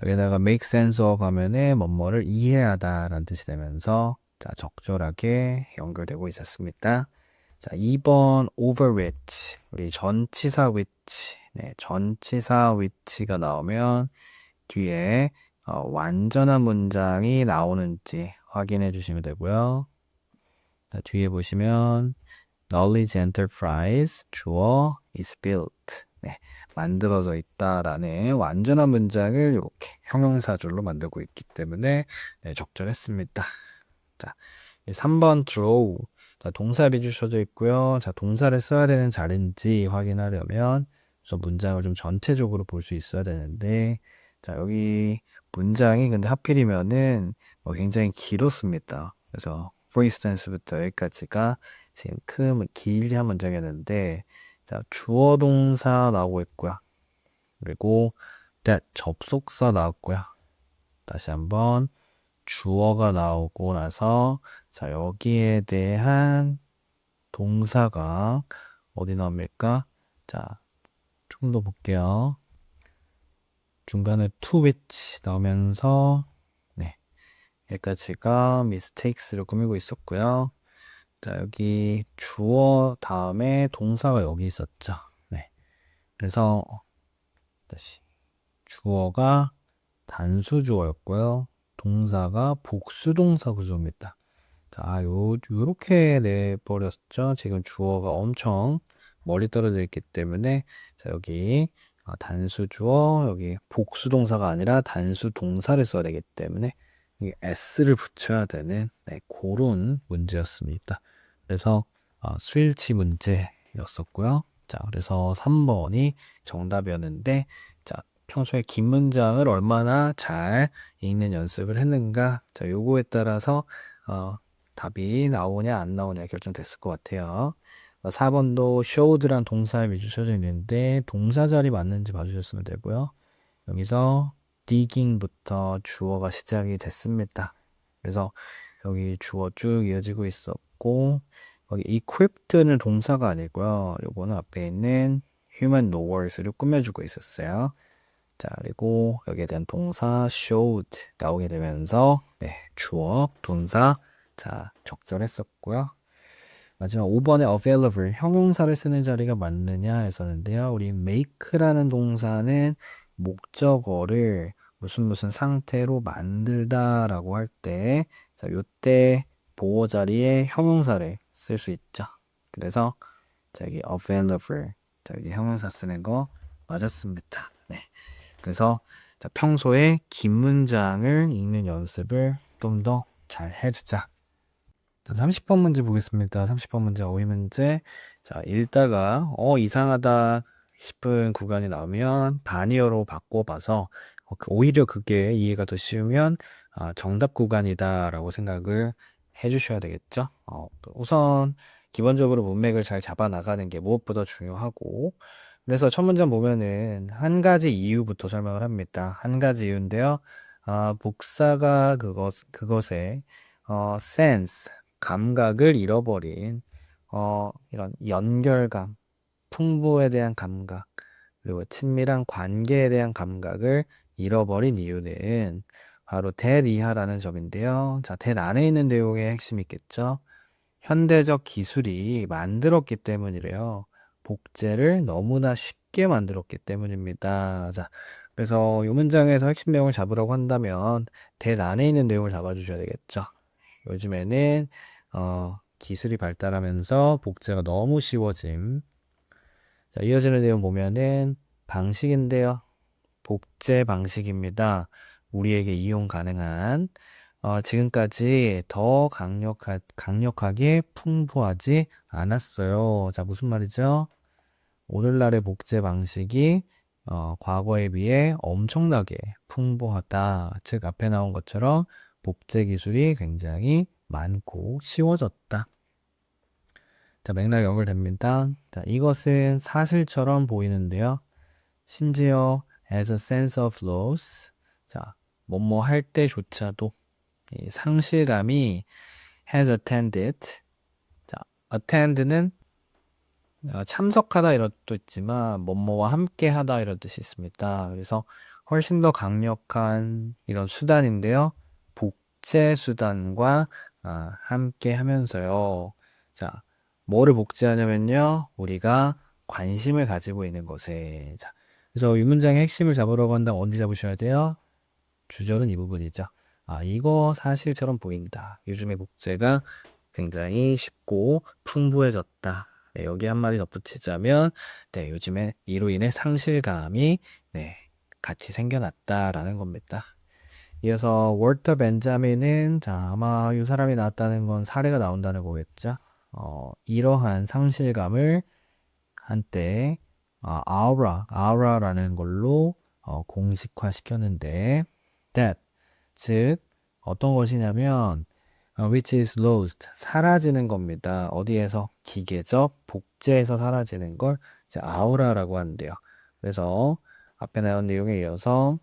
여기다가 make sense of 하면은 뭐뭐를 이해하다 라는 뜻이 되면서 자, 적절하게 연결되고 있었습니다. 자, 2번 over which 우리 전치사 which 네, 전치사 which가 나오면 뒤에 완전한 문장이 나오는지 확인해 주시면 되고요. 자, 뒤에 보시면 knowledge enterprise 주어 is built 네, 만들어져 있다라는 완전한 문장을 이렇게 형용사절로 만들고 있기 때문에 네, 적절했습니다. 자, 3번 draw 자, 동사 비주 써져 있고요. 자, 동사를 써야 되는 자리인지 확인하려면 우선 문장을 좀 전체적으로 볼 수 있어야 되는데 자, 여기 문장이 근데 하필이면은 굉장히 길었습니다. 그래서 for instance부터 여기까지가 지금 길한 문장이었는데 자, 주어 동사 나오고 있고요. 그리고 that 접속사 나왔고요. 다시 한번 주어가 나오고 나서 자, 여기에 대한 동사가 어디 나옵니까? 자, 좀 더 볼게요. 중간에 to which 나오면서 네, 여기까지가 mistakes로 꾸미고 있었고요. 자, 여기 주어 다음에 동사가 여기 있었죠. 네, 그래서 다시 주어가 단수 주어였고요. 동사가 복수 동사 구조입니다. 자, 요렇게 내버렸죠. 지금 주어가 엄청 멀리 떨어져 있기 때문에 자, 여기 단수 주어, 여기 복수 동사가 아니라 단수 동사를 써야 되기 때문에 s를 붙여야 되는 네, 그런 문제였습니다. 그래서 수일치 문제였었고요. 자, 그래서 3번이 정답이었는데 자, 평소에 긴 문장을 얼마나 잘 읽는 연습을 했는가 자, 요거에 따라서 답이 나오냐 안 나오냐 결정됐을 것 같아요. 4번도 showed란 동사에 위주 써져 있는데 동사 자리 맞는지 봐주셨으면 되고요. 여기서 digging부터 주어가 시작이 됐습니다. 그래서 여기 주어 쭉 이어지고 있었고 여기 equipped는 동사가 아니고요. 요거는 앞에 있는 human knowers를 꾸며주고 있었어요. 자, 그리고 여기에 대한 동사 showed 나오게 되면서 네, 주어, 동사 자, 적절했었고요. 마지막 5번에 available 형용사를 쓰는 자리가 맞느냐 했었는데요. 우리 make라는 동사는 목적어를 무슨 상태로 만들다라고 할 때, 자, 요때 보호 자리에 형용사를 쓸 수 있죠. 그래서 저기 available, 저기 형용사 쓰는 거 맞았습니다. 네. 그래서 자, 평소에 긴 문장을 읽는 연습을 좀 더 잘 해주자. 30번 문제 보겠습니다. 30번 문제 어휘 문제. 자, 읽다가 이상하다 싶은 구간이 나오면 반이어로 바꿔봐서 오히려 그게 이해가 더 쉬우면 정답 구간이다라고 생각을 해주셔야 되겠죠. 우선 기본적으로 문맥을 잘 잡아 나가는 게 무엇보다 중요하고, 그래서 첫 문장 보면은 한 가지 이유부터 설명을 합니다. 한 가지 이유인데요. 복사가 그것에 sense 감각을 잃어버린 이런 연결감, 풍부에 대한 감각, 그리고 친밀한 관계에 대한 감각을 잃어버린 이유는 바로 that 이하라는 점인데요. 자, that 안에 있는 내용의 핵심이 있겠죠. 현대적 기술이 만들었기 때문이래요. 복제를 너무나 쉽게 만들었기 때문입니다. 자, 그래서 이 문장에서 핵심 내용을 잡으라고 한다면 that 안에 있는 내용을 잡아주셔야 되겠죠. 요즘에는 기술이 발달하면서 복제가 너무 쉬워짐. 자, 이어지는 내용 보면은 방식인데요. 복제 방식입니다. 우리에게 이용 가능한 지금까지 더 강력하게 풍부하지 않았어요. 자, 무슨 말이죠? 오늘날의 복제 방식이 과거에 비해 엄청나게 풍부하다. 즉, 앞에 나온 것처럼 복제 기술이 굉장히 많고 쉬워졌다. 자, 맥락 연결됩니다. 자, 이것은 사실처럼 보이는데요. 심지어 as a sense of loss. 자, 뭐뭐 할 때조차도 이 상실감이 has attended. 자, attend는 참석하다 이런 뜻도 있지만 뭐뭐와 함께 하다 이런 뜻이 있습니다. 그래서 훨씬 더 강력한 이런 수단인데요. 복제 수단과 함께 하면서요. 자, 뭐를 복제하냐면요. 우리가 관심을 가지고 있는 것에. 자, 그래서 이 문장의 핵심을 잡으려고 한다면 어디 잡으셔야 돼요? 주절은 이 부분이죠. 이거 사실처럼 보인다. 요즘의 복제가 굉장히 쉽고 풍부해졌다. 네, 여기 한마디 덧붙이자면, 네, 요즘에 이로 인해 상실감이, 네, 같이 생겨났다라는 겁니다. 이어서 월터 벤자민은, 자, 아마 이 사람이 나왔다는 건 사례가 나온다는 거겠죠. 이러한 상실감을 한때, aura라는 걸로 공식화 시켰는데, that, 즉, 어떤 것이냐면, which is lost, 사라지는 겁니다. 어디에서? 기계적 복제에서 사라지는 걸 이제 아우라라고 하는데요. 그래서 앞에 나온 내용에 이어서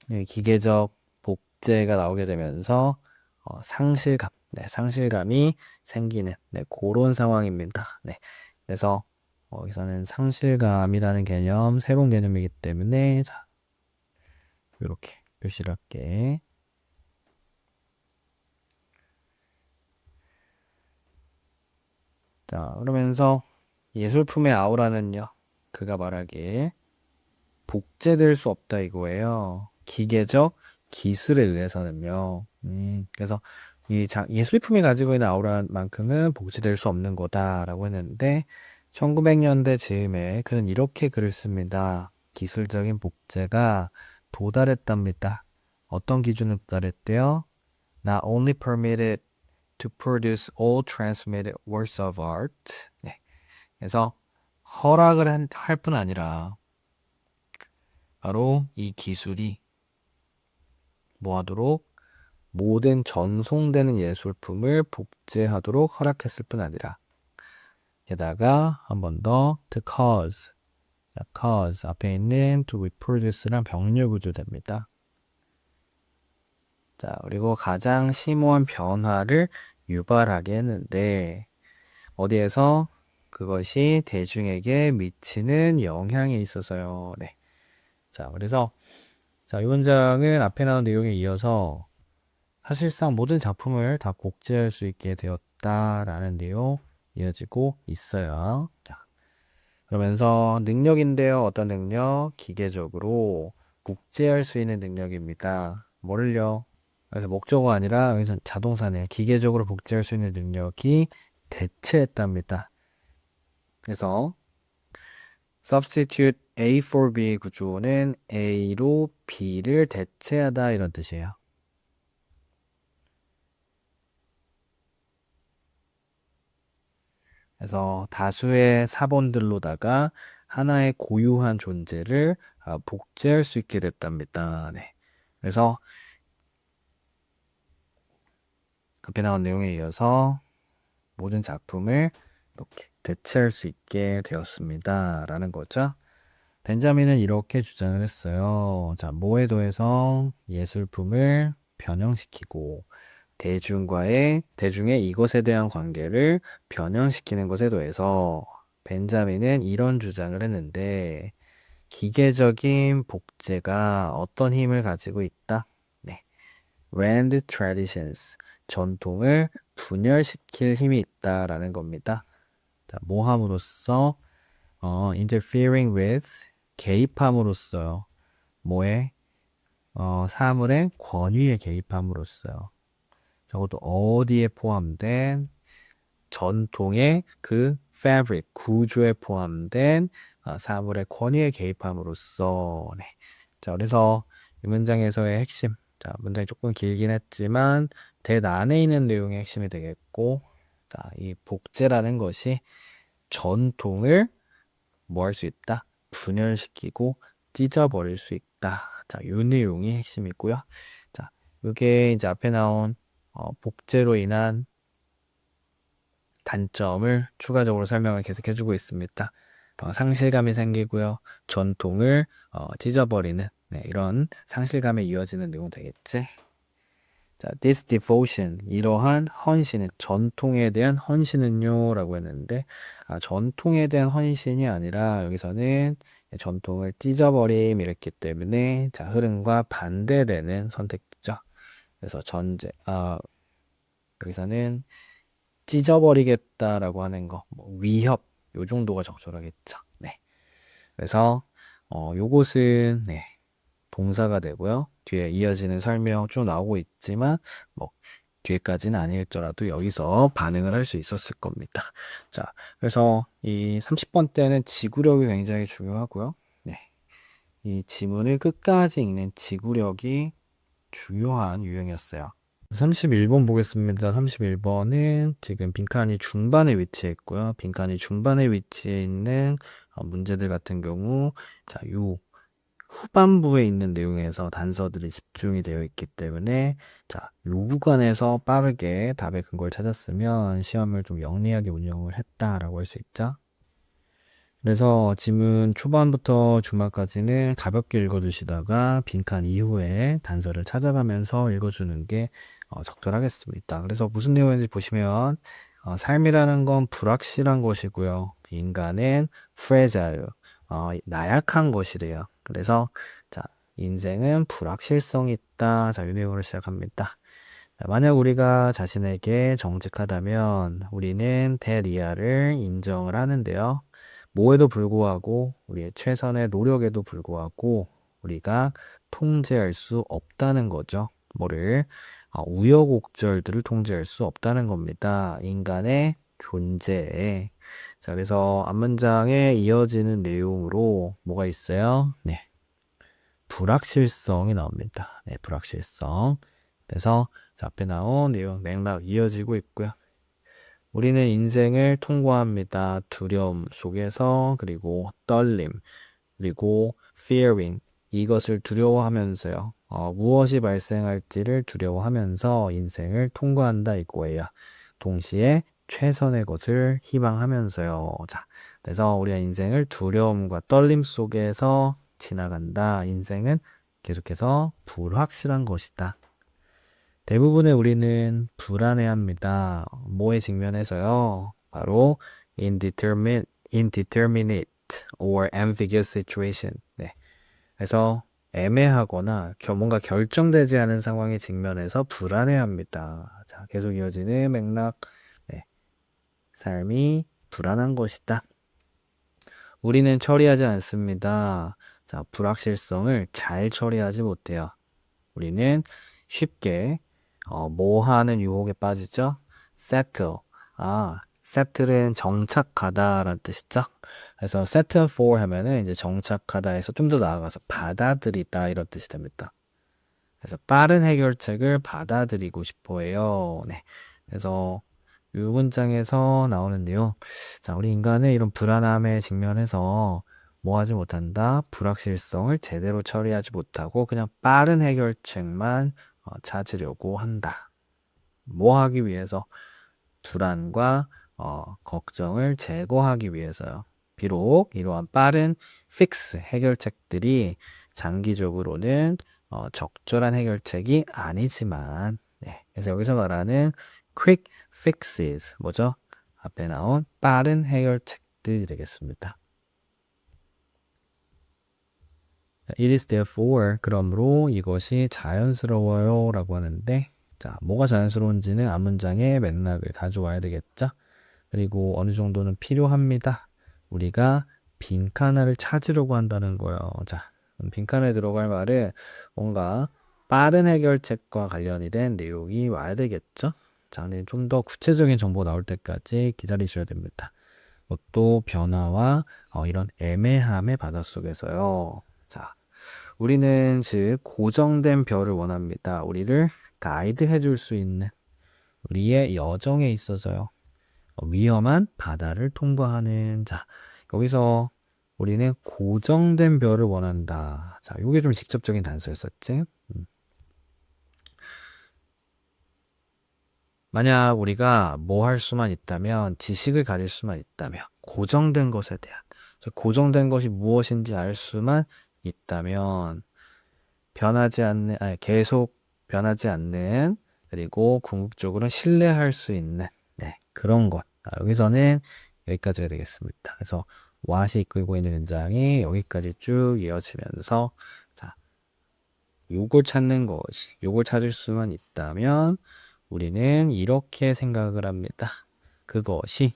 이 기계적 복제가 나오게 되면서 상실감, 네, 상실감이 생기는 그런 상황입니다. 네, 그래서 여기서는 상실감이라는 개념, 새로운 개념이기 때문에 자, 이렇게 표시를 할게. 자, 그러면서 예술품의 아우라는요, 그가 말하길 복제될 수 없다 이거예요. 기계적 기술에 의해서는요. 그래서 이 예술품이 가지고 있는 아우라만큼은 복제될 수 없는 거다라고 했는데 1900년대 즈음에 그는 이렇게 글을 씁니다. 기술적인 복제가 도달했답니다. 어떤 기준을 도달했대요? Not only permitted to produce all transmitted works of art. 네. 그래서 허락을 할 뿐 아니라 바로 이 기술이 뭐하도록 모든 전송되는 예술품을 복제하도록 허락했을 뿐 아니라 게다가 한 번 더 to cause, 자, cause 앞에 있는 to reproduce랑 병렬 구조됩니다. 자, 그리고 가장 심오한 변화를 유발하게 했는데 어디에서? 그것이 대중에게 미치는 영향에 있어서요. 네. 자, 그래서 자, 이 문장은 앞에 나온 내용에 이어서 사실상 모든 작품을 다 복제할 수 있게 되었다라는 내용 이어지고 있어요. 자, 그러면서 능력인데요. 어떤 능력? 기계적으로 복제할 수 있는 능력입니다. 뭐를요? 그래서 목적어가 아니라 여기서 자동사네요. 기계적으로 복제할 수 있는 능력이 대체했답니다. 그래서 substitute A for B 구조는 A로 B를 대체하다 이런 뜻이에요. 그래서 다수의 사본들로다가 하나의 고유한 존재를 복제할 수 있게 됐답니다. 네. 그래서 앞에 나온 내용에 이어서 모든 작품을 이렇게 대체할 수 있게 되었습니다. 라는 거죠. 벤자민은 이렇게 주장을 했어요. 자, 뭐에 더해서 예술품을 변형시키고 대중의 이것에 대한 관계를 변형시키는 것에 더해서 벤자민은 이런 주장을 했는데 기계적인 복제가 어떤 힘을 가지고 있다? 네. Rand traditions, 전통을 분열시킬 힘이 있다라는 겁니다. 자, 모함으로써 interfering with, 개입함으로써요. 뭐에? 사물의 권위에 개입함으로써요. 적어도 어디에 포함된 전통의 그 fabric, 구조에 포함된 사물의 권위에 개입함으로써. 네. 자, 그래서 이 문장에서의 핵심. 자, 문장이 조금 길긴 했지만 대답 안에 있는 내용의 핵심이 되겠고, 자, 이 복제라는 것이 전통을 뭐 할 수 있다? 분열시키고 찢어버릴 수 있다. 자, 요 내용이 핵심이고요. 자, 이게 이제 앞에 나온 복제로 인한 단점을 추가적으로 설명을 계속해주고 있습니다. 상실감이 생기고요. 전통을 찢어버리는 이런 상실감에 이어지는 내용 되겠지. 자, this devotion, 이러한 헌신은 전통에 대한 헌신은요 라고 했는데 전통에 대한 헌신이 아니라 여기서는 전통을 찢어버림 이랬기 때문에 자, 흐름과 반대되는 선택이죠. 그래서 여기서는 찢어버리겠다라고 하는 거, 뭐 위협 요 정도가 적절하겠죠. 네. 그래서 요것은 동사가 되고요. 뒤에 이어지는 설명 쭉 나오고 있지만 뭐 뒤에까지는 아닐지라도 여기서 반응을 할 수 있었을 겁니다. 자, 그래서 이 30번 때는 지구력이 굉장히 중요하고요. 네. 이 지문을 끝까지 읽는 지구력이 중요한 유형이었어요. 31번 보겠습니다. 31번은 지금 빈칸이 중반에 위치해 있고요. 빈칸이 중반에 위치해 있는 문제들 같은 경우 자, 요 후반부에 있는 내용에서 단서들이 집중이 되어 있기 때문에 자, 요 구간에서 빠르게 답의 근거를 찾았으면 시험을 좀 영리하게 운영을 했다라고 할 수 있죠. 그래서 지문 초반부터 중반까지는 가볍게 읽어주시다가 빈칸 이후에 단서를 찾아가면서 읽어주는 게 적절하겠습니다. 그래서 무슨 내용인지 보시면 삶이라는 건 불확실한 것이고요. 인간은 fragile, 나약한 것이래요. 그래서 자, 인생은 불확실성이 있다. 자, 이 내용으로 시작합니다. 자, 만약 우리가 자신에게 정직하다면 우리는 대리아를 인정을 하는데요. 뭐에도 불구하고 우리의 최선의 노력에도 불구하고 우리가 통제할 수 없다는 거죠. 뭐를? 우여곡절들을 통제할 수 없다는 겁니다. 인간의 존재에. 자, 그래서 앞문장에 이어지는 내용으로 뭐가 있어요? 네. 불확실성이 나옵니다. 네, 불확실성. 그래서 앞에 나온 내용 맥락 이어지고 있고요. 우리는 인생을 통과합니다. 두려움 속에서 그리고 떨림 그리고 fearing 이것을 두려워하면서요. 무엇이 발생할지를 두려워하면서 인생을 통과한다 이거예요. 동시에 최선의 것을 희망하면서요. 자, 그래서 우리가 인생을 두려움과 떨림 속에서 지나간다. 인생은 계속해서 불확실한 것이다. 대부분의 우리는 불안해합니다. 뭐에 직면해서요? 바로 indeterminate or ambiguous situation. 네. 그래서 애매하거나 뭔가 결정되지 않은 상황에 직면해서 불안해합니다. 자, 계속 이어지는 맥락. 네. 삶이 불안한 것이다. 우리는 처리하지 않습니다. 자, 불확실성을 잘 처리하지 못해요. 우리는 쉽게 뭐 하는 유혹에 빠지죠? settle. settle은 정착하다라는 뜻이죠. 그래서 settle for 하면은 이제 정착하다에서 좀 더 나아가서 받아들이다 이런 뜻이 됩니다. 그래서 빠른 해결책을 받아들이고 싶어 해요. 네. 그래서 이 문장에서 나오는 내용. 자, 우리 인간은 이런 불안함에 직면해서 뭐 하지 못한다? 불확실성을 제대로 처리하지 못하고 그냥 빠른 해결책만 찾으려고 한다. 뭐 하기 위해서? 불안과 걱정을 제거하기 위해서요. 비록 이러한 빠른 픽스 해결책들이 장기적으로는 적절한 해결책이 아니지만, 네. 그래서 여기서 말하는 quick fixes 뭐죠? 앞에 나온 빠른 해결책들이 되겠습니다. It is therefore 그러므로 이것이 자연스러워요 라고 하는데, 자, 뭐가 자연스러운지는 앞문장의 맥락을 가져와야 되겠죠? 그리고 어느 정도는 필요합니다. 우리가 빈칸을 찾으려고 한다는 거예요. 자, 빈칸에 들어갈 말은 뭔가 빠른 해결책과 관련이 된 내용이 와야 되겠죠? 자, 근데 좀 더 구체적인 정보 나올 때까지 기다리셔야 됩니다. 또 변화와 이런 애매함의 바닷속에서요. 자, 우리는 즉 고정된 별을 원합니다. 우리를 가이드 해줄 수 있는 우리의 여정에 있어서요. 위험한 바다를 통과하는 자. 여기서 우리는 고정된 별을 원한다. 자, 이게 좀 직접적인 단서였었지. 만약 우리가 뭐 할 수만 있다면, 지식을 가질 수만 있다면, 고정된 것에 대한, 고정된 것이 무엇인지 알 수만 있다면, 변하지 않는, 계속 변하지 않는, 그리고 궁극적으로 신뢰할 수 있는, 네, 그런 것. 여기서는 여기까지가 되겠습니다. 그래서 what이 이끌고 있는 문장이 여기까지 쭉 이어지면서, 자, 요걸 찾는 것이, 요걸 찾을 수만 있다면, 우리는 이렇게 생각을 합니다. 그것이,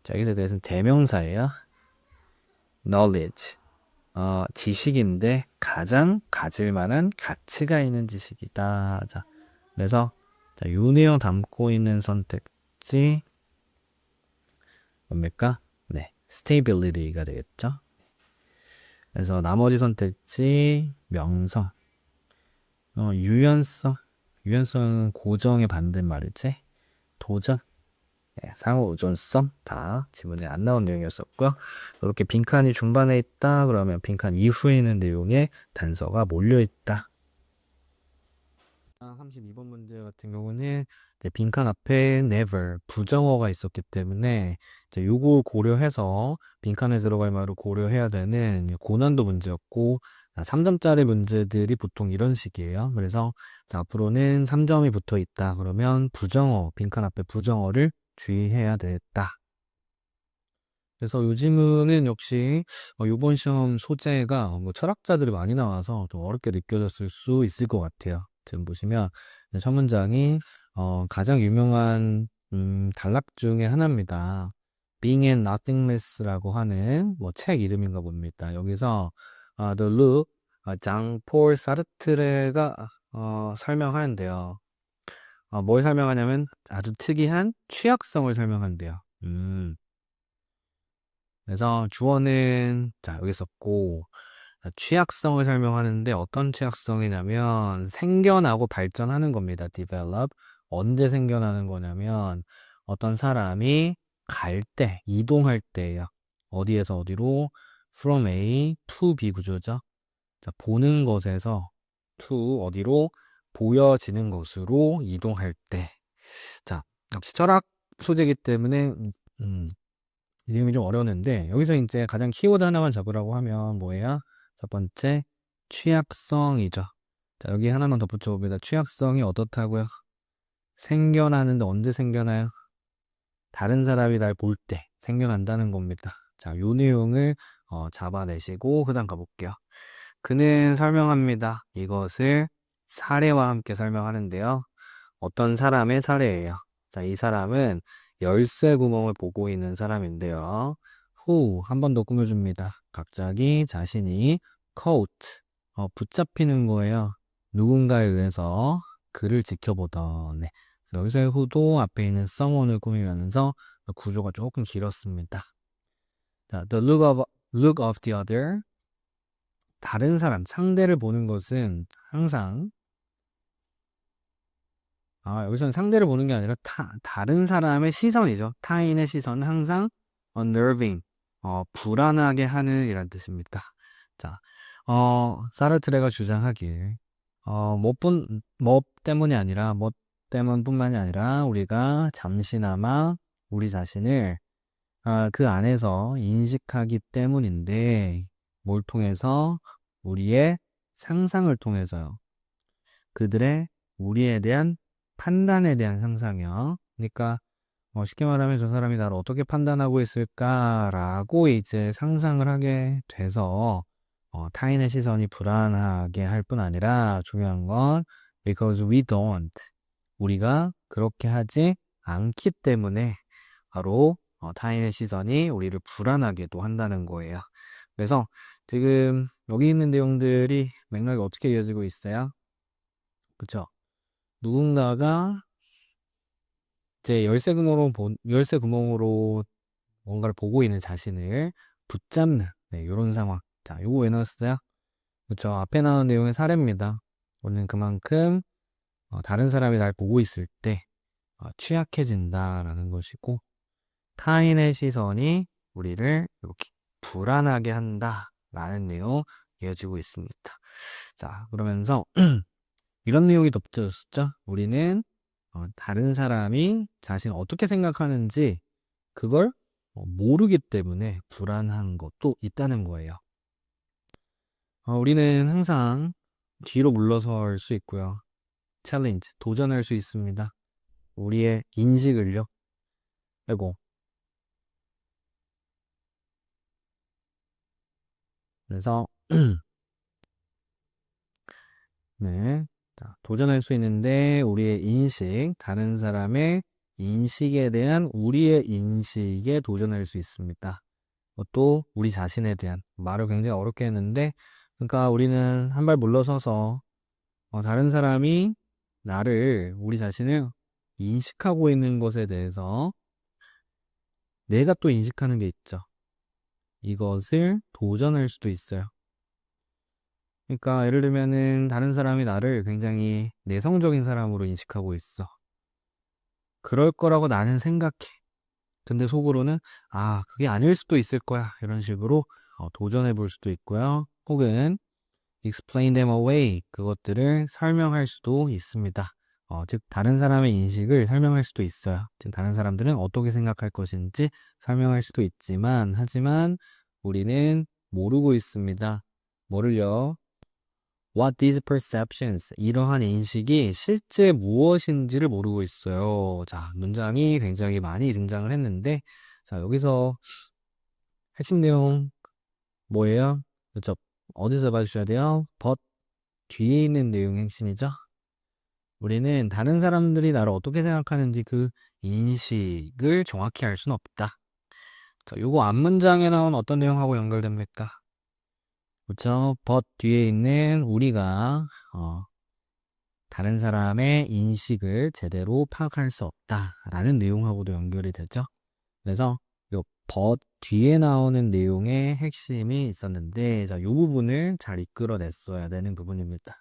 자, 여기서 대해서는 대명사예요. knowledge. 지식인데 가장 가질 만한 가치가 있는 지식이다. 자, 그래서 자, 이 내용 담고 있는 선택지 뭡니까? 네, stability가 되겠죠. 그래서 나머지 선택지 명성, 유연성, 유연성은 고정의 반대말이지. 도전, 네, 상호 의존성 다 지문에 안 나온 내용이었었고요. 이렇게 빈칸이 중반에 있다 그러면 빈칸 이후에 있는 내용에 단서가 몰려 있다. 32번 문제 같은 경우는 빈칸 앞에 never 부정어가 있었기 때문에 요거 고려해서 빈칸에 들어갈 말을 고려해야 되는 고난도 문제였고, 3점짜리 문제들이 보통 이런 식이에요. 그래서 앞으로는 3점이 붙어 있다 그러면 부정어, 빈칸 앞에 부정어를 주의해야 되겠다. 그래서 요즘은 역시 이번 시험 소재가 뭐 철학자들이 많이 나와서 좀 어렵게 느껴졌을 수 있을 것 같아요. 지금 보시면 첫 문장이 가장 유명한 단락 중에 하나입니다. Being and Nothingness라고 하는 뭐 책 이름인가 봅니다. 여기서 The Look, 장폴 사르트레가 설명하는데요. 뭘 설명하냐면 아주 특이한 취약성을 설명한대요. 그래서 주어는 자 여기 썼고, 취약성을 설명하는데 어떤 취약성이냐면 생겨나고 발전하는 겁니다. develop. 언제 생겨나는 거냐면 어떤 사람이 갈 때, 이동할 때예요. 어디에서 어디로? from A to B 구조죠. 자, 보는 것에서 to 어디로? 보여지는 것으로 이동할 때. 자, 역시 철학 소재이기 때문에 이 내용이 좀 어려웠는데, 여기서 이제 가장 키워드 하나만 잡으라고 하면 뭐예요? 첫 번째, 취약성이죠. 자, 여기 하나만 더 붙여봅니다. 취약성이 어떻다고요? 생겨나는데 언제 생겨나요? 다른 사람이 날 볼 때 생겨난다는 겁니다. 자, 요 내용을 잡아내시고 그 다음 가볼게요. 그는 설명합니다. 이것을 사례와 함께 설명하는데요. 어떤 사람의 사례예요. 자, 이 사람은 열쇠 구멍을 보고 있는 사람인데요. who 한 번 더 꾸며줍니다. 갑자기 자신이 caught 붙잡히는 거예요. 누군가에 의해서 그를 지켜보던. 네. 그래서 여기서의 who도 앞에 있는 someone을 꾸미면서 구조가 조금 길었습니다. 자, the look of the other. 다른 사람, 상대를 보는 것은 항상 여기서는 상대를 보는 게 아니라 다른 사람의 시선이죠. 타인의 시선은 항상 unnerving, 불안하게 하는 이란 뜻입니다. 자, 사르트레가 주장하길, 뭐 때문이 아니라, 뭐 때문뿐만이 아니라 우리가 잠시나마 우리 자신을 그 안에서 인식하기 때문인데, 뭘 통해서? 우리의 상상을 통해서요. 그들의 우리에 대한 판단에 대한 상상이요. 그러니까 쉽게 말하면 저 사람이 나를 어떻게 판단하고 있을까라고 이제 상상을 하게 돼서 타인의 시선이 불안하게 할 뿐 아니라 중요한 건 because we don't 우리가 그렇게 하지 않기 때문에 바로 타인의 시선이 우리를 불안하게도 한다는 거예요. 그래서 지금 여기 있는 내용들이 맥락이 어떻게 이어지고 있어요? 그쵸? 누군가가 이제 열쇠 구멍으로 뭔가를 보고 있는 자신을 붙잡는, 네, 이런 상황. 자, 요거 왜 나왔어요? 그쵸. 앞에 나온 내용의 사례입니다. 우리는 그만큼, 다른 사람이 날 보고 있을 때, 취약해진다라는 것이고, 타인의 시선이 우리를 이렇게 불안하게 한다라는 내용 이어지고 있습니다. 자, 그러면서, 이런 내용이 덧붙여졌죠. 우리는 다른 사람이 자신을 어떻게 생각하는지 그걸 모르기 때문에 불안한 것도 있다는 거예요. 우리는 항상 뒤로 물러설 수 있고요. 챌린지, 도전할 수 있습니다. 우리의 인식을요. 빼고. 그래서 네, 자, 도전할 수 있는데 우리의 인식, 다른 사람의 인식에 대한 우리의 인식에 도전할 수 있습니다. 또 우리 자신에 대한 말을 굉장히 어렵게 했는데 그러니까 우리는 한 발 물러서서 다른 사람이 우리 자신을 인식하고 있는 것에 대해서 내가 또 인식하는 게 있죠. 이것을 도전할 수도 있어요. 그러니까 예를 들면은 다른 사람이 나를 굉장히 내성적인 사람으로 인식하고 있어. 그럴 거라고 나는 생각해. 근데 속으로는 그게 아닐 수도 있을 거야. 이런 식으로 도전해 볼 수도 있고요. 혹은 explain them away. 그것들을 설명할 수도 있습니다. 즉 다른 사람의 인식을 설명할 수도 있어요. 즉 다른 사람들은 어떻게 생각할 것인지 설명할 수도 있지만 하지만 우리는 모르고 있습니다. 뭐를요? What these perceptions, 이러한 인식이 실제 무엇인지를 모르고 있어요. 자, 문장이 굉장히 많이 등장을 했는데, 자, 여기서 핵심 내용 뭐예요? 그렇죠? 어디서 봐주셔야 돼요? but 뒤에 있는 내용이 핵심이죠? 우리는 다른 사람들이 나를 어떻게 생각하는지 그 인식을 정확히 알 수는 없다. 자, 요거 앞문장에 나온 어떤 내용하고 연결됩니까? 그렇죠? but 뒤에 있는 우리가 다른 사람의 인식을 제대로 파악할 수 없다라는 내용하고도 연결이 되죠. 그래서 요 but 뒤에 나오는 내용의 핵심이 있었는데 자, 이 부분을 잘 이끌어냈어야 되는 부분입니다.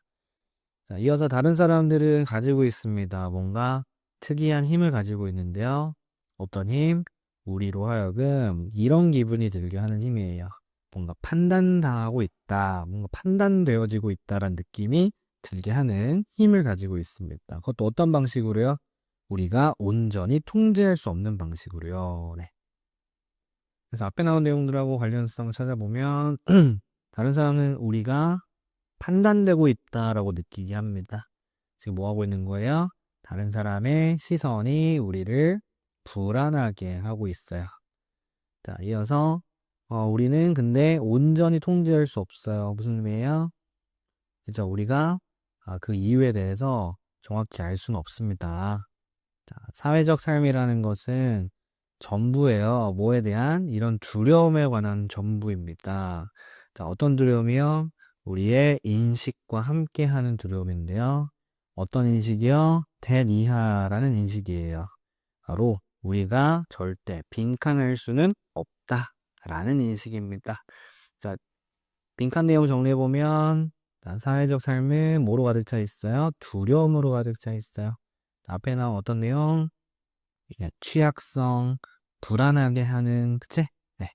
자, 이어서 다른 사람들은 가지고 있습니다. 뭔가 특이한 힘을 가지고 있는데요. 어떤 힘? 우리로 하여금 이런 기분이 들게 하는 힘이에요. 뭔가 판단당하고 있다, 뭔가 판단되어지고 있다라는 느낌이 들게 하는 힘을 가지고 있습니다. 그것도 어떤 방식으로요? 우리가 온전히 통제할 수 없는 방식으로요. 네. 그래서 앞에 나온 내용들하고 관련성을 찾아보면 다른 사람은 우리가 판단되고 있다라고 느끼게 합니다. 지금 뭐 하고 있는 거예요? 다른 사람의 시선이 우리를 불안하게 하고 있어요. 자, 이어서 우리는 근데 온전히 통제할 수 없어요. 무슨 의미예요? 그죠? 우리가 그 이유에 대해서 정확히 알 수는 없습니다. 자, 사회적 삶이라는 것은 전부예요. 뭐에 대한 이런 두려움에 관한 전부입니다. 자, 어떤 두려움이요? 우리의 인식과 함께하는 두려움인데요. 어떤 인식이요? 대이하라는 인식이에요. 바로 우리가 절대 빈칸할 수는 없다라는 인식입니다. 자, 빈칸 내용 정리해보면 사회적 삶은 뭐로 가득 차 있어요? 두려움으로 가득 차 있어요. 앞에 나온 어떤 내용? 취약성, 불안하게 하는, 그치? 네.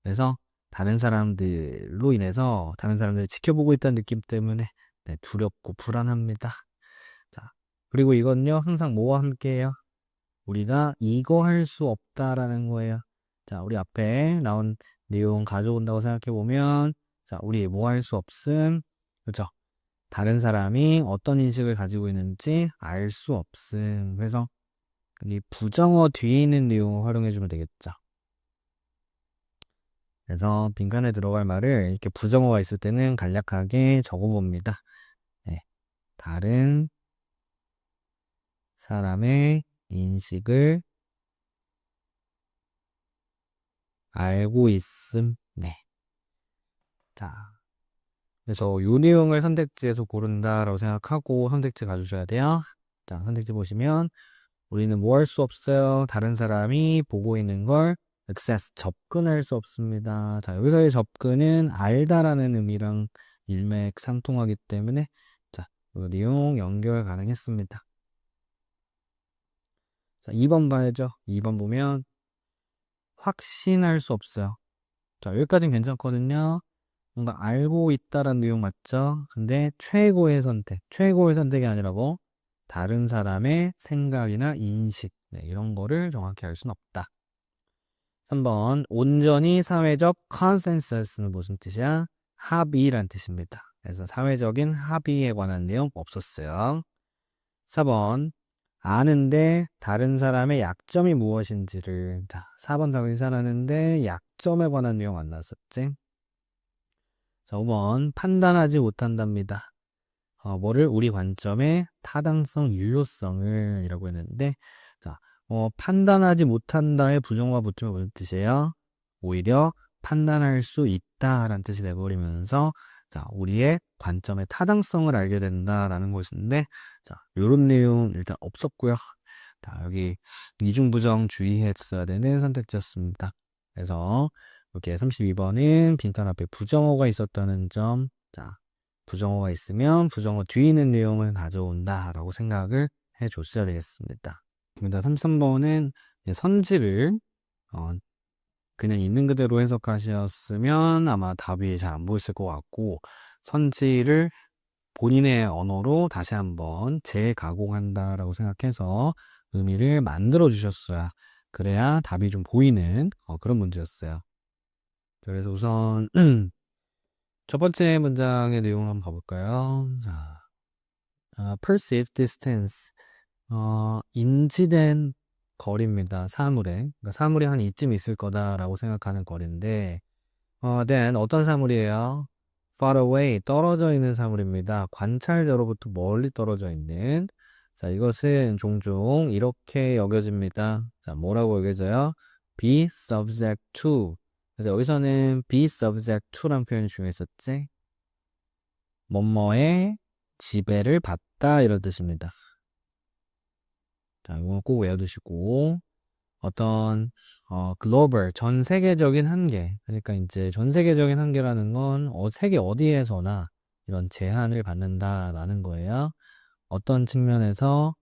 그래서 다른 사람들로 인해서 다른 사람들을 지켜보고 있다는 느낌 때문에 네, 두렵고 불안합니다. 자, 그리고 이건요, 항상 뭐와 함께해요? 우리가 이거 할 수 없다라는 거예요. 자, 우리 앞에 나온 내용 가져온다고 생각해보면, 자, 우리 뭐 할 수 없음, 그죠? 다른 사람이 어떤 인식을 가지고 있는지 알 수 없음. 그래서 이 부정어 뒤에 있는 내용을 활용해주면 되겠죠. 그래서 빈칸에 들어갈 말을 이렇게 부정어가 있을 때는 간략하게 적어봅니다. 네. 다른 사람의 인식을 알고 있음. 네. 자, 그래서 이 내용을 선택지에서 고른다라고 생각하고 선택지 가주셔야 돼요. 자, 선택지 보시면 우리는 뭐 할 수 없어요. 다른 사람이 보고 있는 걸 access, 접근할 수 없습니다. 자, 여기서의 접근은 알다라는 의미랑 일맥상통하기 때문에 자, 그 내용 연결 가능했습니다. 자, 2번 봐야죠. 2번 보면 확신할 수 없어요. 자, 여기까지는 괜찮거든요. 뭔가 알고 있다라는 내용 맞죠? 근데 최고의 선택이 아니라고 다른 사람의 생각이나 인식, 네, 이런 거를 정확히 알 수는 없다. 3번, 온전히 사회적 컨센서스는 무슨 뜻이야? 합의란 뜻입니다. 그래서 사회적인 합의에 관한 내용 없었어요. 4번, 아는데 다른 사람의 약점이 무엇인지를, 자, 4번 답을 찾았는데 약점에 관한 내용 안 나왔었지? 자, 5번, 판단하지 못한답니다. 뭐를 우리 관점의 타당성, 유효성을 이라고 했는데, 자, 판단하지 못한다의 부정어가 붙으면 무슨 뜻이에요? 오히려 판단할 수 있다라는 뜻이 돼버리면서, 자, 우리의 관점의 타당성을 알게 된다라는 것인데, 자, 요런 내용 일단 없었고요. 자, 여기 이중부정 주의했어야 되는 선택지였습니다. 그래서 이렇게 32번은 빈칸 앞에 부정어가 있었다는 점, 자, 부정어가 있으면 부정어 뒤에 있는 내용을 가져온다 라고 생각을 해 줬어야 되겠습니다. 33번은 선지를 그냥 있는 그대로 해석하셨으면 아마 답이 잘 안 보였을 것 같고, 선지를 본인의 언어로 다시 한번 재가공한다 라고 생각해서 의미를 만들어 주셨어야 그래야 답이 좀 보이는 그런 문제였어요. 그래서 우선 첫 번째 문장의 내용을 한번 봐볼까요? 자, perceived distance, 인지된 거리입니다. 사물에. 그러니까 사물이 한 이쯤 있을 거다라고 생각하는 거리인데, then 어떤 사물이에요? far away, 떨어져 있는 사물입니다. 관찰자로부터 멀리 떨어져 있는. 자, 이것은 종종 이렇게 여겨집니다. 자, 뭐라고 여겨져요? be subject to. 그래서 여기서는 be subject to라는 표현이 중요했었지? 뭐뭐의 지배를 받다 이런 뜻입니다. 자, 이거 꼭 외워두시고 어떤 글로벌 전 세계적인 한계, 그러니까 이제 전 세계적인 한계라는 건 세계 어디에서나 이런 제한을 받는다라는 거예요. 어떤 측면에서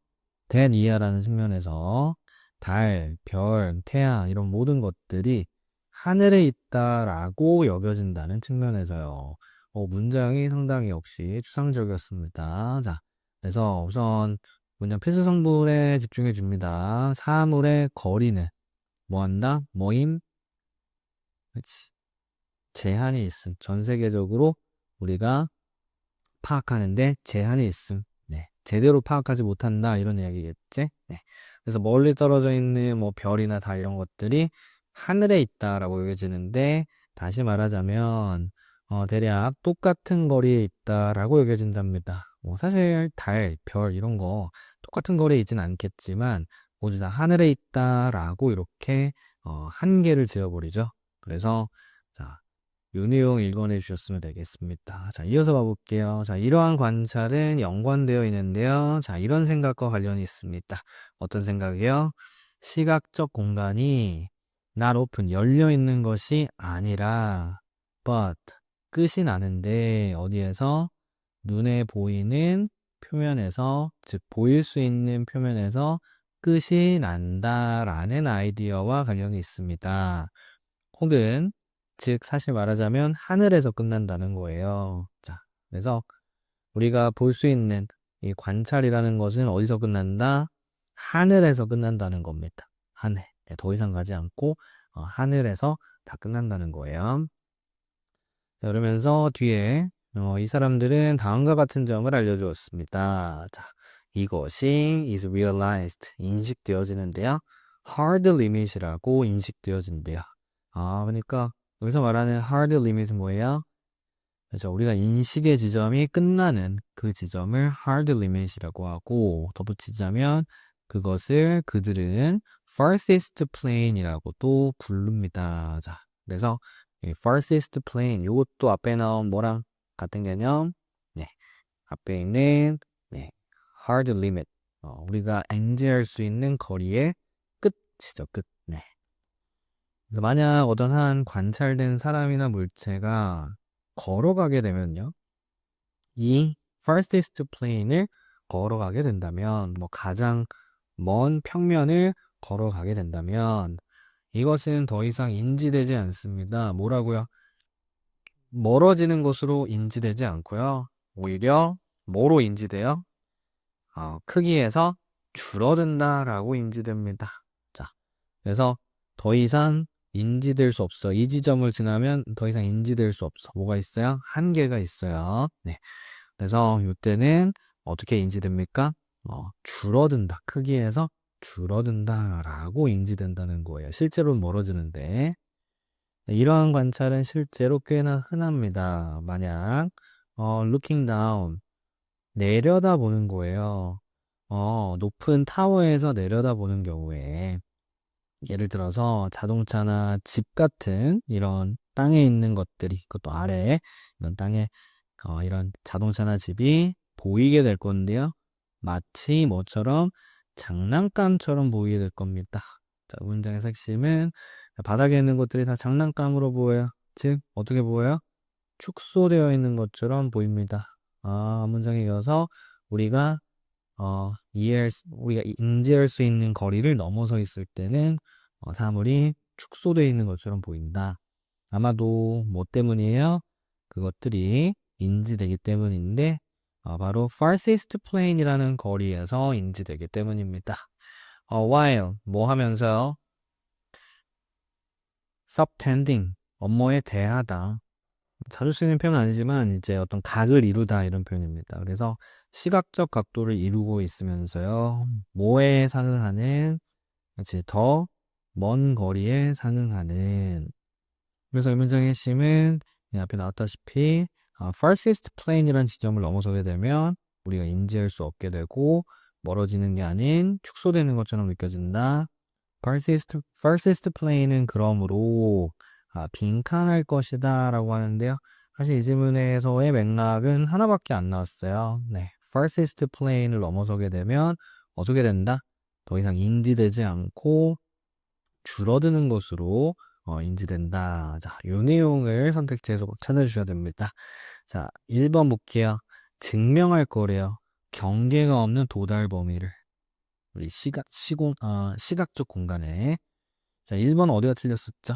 대이하라는 측면에서 달, 별, 태양 이런 모든 것들이 하늘에 있다라고 여겨진다는 측면에서요. 문장이 상당히 역시 추상적이었습니다. 자, 그래서 우선 문장 필수 성분에 집중해 줍니다. 사물의 거리는 뭐한다? 모임? 그치. 제한이 있음. 전 세계적으로 우리가 파악하는데 제한이 있음. 네. 제대로 파악하지 못한다. 이런 이야기겠지? 네. 그래서 멀리 떨어져 있는 뭐 별이나 달 이런 것들이 하늘에 있다라고 여겨지는데, 다시 말하자면, 대략 똑같은 거리에 있다라고 여겨진답니다. 사실 달, 별 이런 거 똑같은 거리에 있진 않겠지만, 모두 다 하늘에 있다라고 이렇게 한계를 지어버리죠. 그래서 자, 요 내용 읽어내 주셨으면 되겠습니다. 자, 이어서 가볼게요. 자, 이러한 관찰은 연관되어 있는데요. 자, 이런 생각과 관련이 있습니다. 어떤 생각이요? 시각적 공간이 not open, 열려 있는 것이 아니라 but, 끝이 나는데 어디에서? 눈에 보이는 표면에서, 즉 보일 수 있는 표면에서 끝이 난다라는 아이디어와 관련이 있습니다. 혹은 즉 사실 말하자면 하늘에서 끝난다는 거예요. 자, 그래서 우리가 볼 수 있는 이 관찰이라는 것은 어디서 끝난다? 하늘에서 끝난다는 겁니다. 하늘. 네, 더 이상 가지 않고 하늘에서 다 끝난다는 거예요. 자, 그러면서 뒤에 이 사람들은 다음과 같은 점을 알려주었습니다. 자, 이것이 is realized, 인식되어지는데요. hard limit이라고 인식되어진대요. 그러니까 여기서 말하는 hard limit은 뭐예요? 그렇죠. 우리가 인식의 지점이 끝나는 그 지점을 hard limit이라고 하고, 덧붙이자면 그것을 그들은 farthest plane이라고도 부릅니다. 자, 그래서 이 farthest plane, 이것도 앞에 나온 뭐랑 같은 개념? 네, 앞에 있는 네, hard limit, 우리가 엔지할 수 있는 거리의 끝이죠, 끝. 네. 그래서 만약 어떤 한 관찰된 사람이나 물체가 걸어가게 되면요, 이 farthest plane을 걸어가게 된다면, 뭐 가장 먼 평면을 걸어가게 된다면 이것은 더 이상 인지되지 않습니다. 뭐라고요? 멀어지는 것으로 인지되지 않고요. 오히려 뭐로 인지돼요? 크기에서 줄어든다라고 인지됩니다. 자, 그래서 더 이상 인지될 수 없어. 이 지점을 지나면 더 이상 인지될 수 없어. 뭐가 있어요? 한계가 있어요. 네. 그래서 이때는 어떻게 인지됩니까? 줄어든다. 크기에서 줄어든다라고 인지된다는 거예요. 실제로는 멀어지는데. 이러한 관찰은 실제로 꽤나 흔합니다. 만약 looking down, 내려다보는 거예요. 높은 타워에서 내려다보는 경우에 예를 들어서 자동차나 집 같은 이런 땅에 있는 것들이, 그것도 아래에 이런 땅에 이런 자동차나 집이 보이게 될 건데요. 마치 뭐처럼? 장난감처럼 보이게 될 겁니다. 자, 문장의 핵심은 바닥에 있는 것들이 다 장난감으로 보여요. 즉 어떻게 보여요? 축소되어 있는 것처럼 보입니다. 문장에 이어서 우리가 우리가 인지할 수 있는 거리를 넘어서 있을 때는 사물이 축소되어 있는 것처럼 보인다. 아마도 뭐 때문이에요? 그것들이 인지되기 때문인데 바로 farthest plane이라는 거리에서 인지되기 때문입니다. while 뭐 하면서요? subtending 업무에 대하다. 자주 쓰이는 표현은 아니지만 이제 어떤 각을 이루다 이런 표현입니다. 그래서 시각적 각도를 이루고 있으면서요. 뭐에 상응하는, 그렇지, 더 먼 거리에 상응하는. 그래서 이 문장의 핵심은 앞에 나왔다시피 farthest plane이라는 지점을 넘어서게 되면 우리가 인지할 수 없게 되고 멀어지는 게 아닌 축소되는 것처럼 느껴진다. farthest plane은 그러므로 빈칸할 것이다 라고 하는데요. 사실 이 질문에서의 맥락은 하나밖에 안 나왔어요. 네, farthest plane을 넘어서게 되면 어떻게 된다? 더 이상 인지되지 않고 줄어드는 것으로 인지된다. 자, 이 내용을 선택지에서 꼭 찾아주셔야 됩니다. 자, 1번 볼게요. 증명할 거래요. 경계가 없는 도달 범위를. 우리 시각적 공간에. 자, 1번 어디가 틀렸었죠?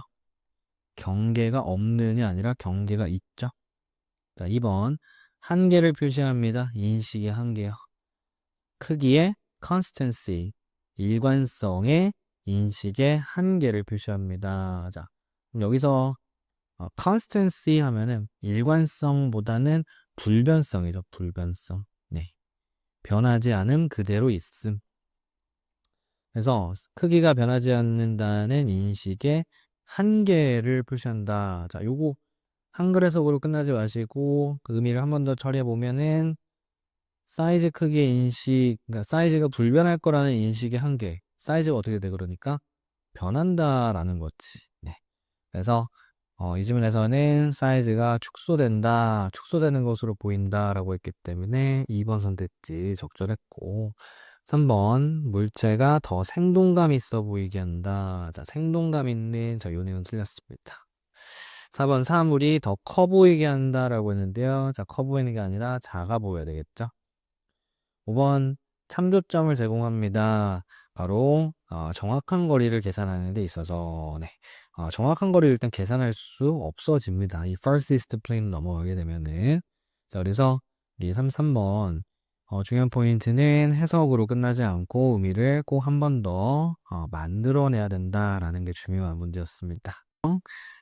경계가 없는이 아니라 경계가 있죠. 자, 2번 한계를 표시합니다. 인식의 한계요. 크기의 constancy, 일관성의 인식의 한계를 표시합니다. 자, 그럼 여기서 constancy 하면은 일관성보다는 불변성이죠. 불변성. 네. 변하지 않음, 그대로 있음. 그래서 크기가 변하지 않는다는 인식의 한계를 표시한다. 자, 요거 한글 해석으로 끝나지 마시고 그 의미를 한 번 더 처리해 보면은 사이즈 크기의 인식, 그러니까 사이즈가 불변할 거라는 인식의 한계, 사이즈가 어떻게 돼? 그러니까 변한다라는 거지. 네. 그래서 이 질문에서는 사이즈가 축소된다, 축소되는 것으로 보인다라고 했기 때문에 2번 선택지 적절했고 3번 물체가 더 생동감 있어 보이게 한다. 자, 생동감 있는 자, 요 내용 틀렸습니다. 4번 사물이 더 커 보이게 한다라고 했는데요. 자, 커 보이는 게 아니라 작아 보여야 되겠죠. 5번 참조점을 제공합니다. 바로 정확한 거리를 계산하는 데 있어서 네. 정확한 거리를 일단 계산할 수 없어집니다. 이 furthest plane 넘어가게 되면은 자, 그래서 이 3번 중요한 포인트는 해석으로 끝나지 않고 의미를 꼭 한 번 더 만들어내야 된다라는 게 중요한 문제였습니다.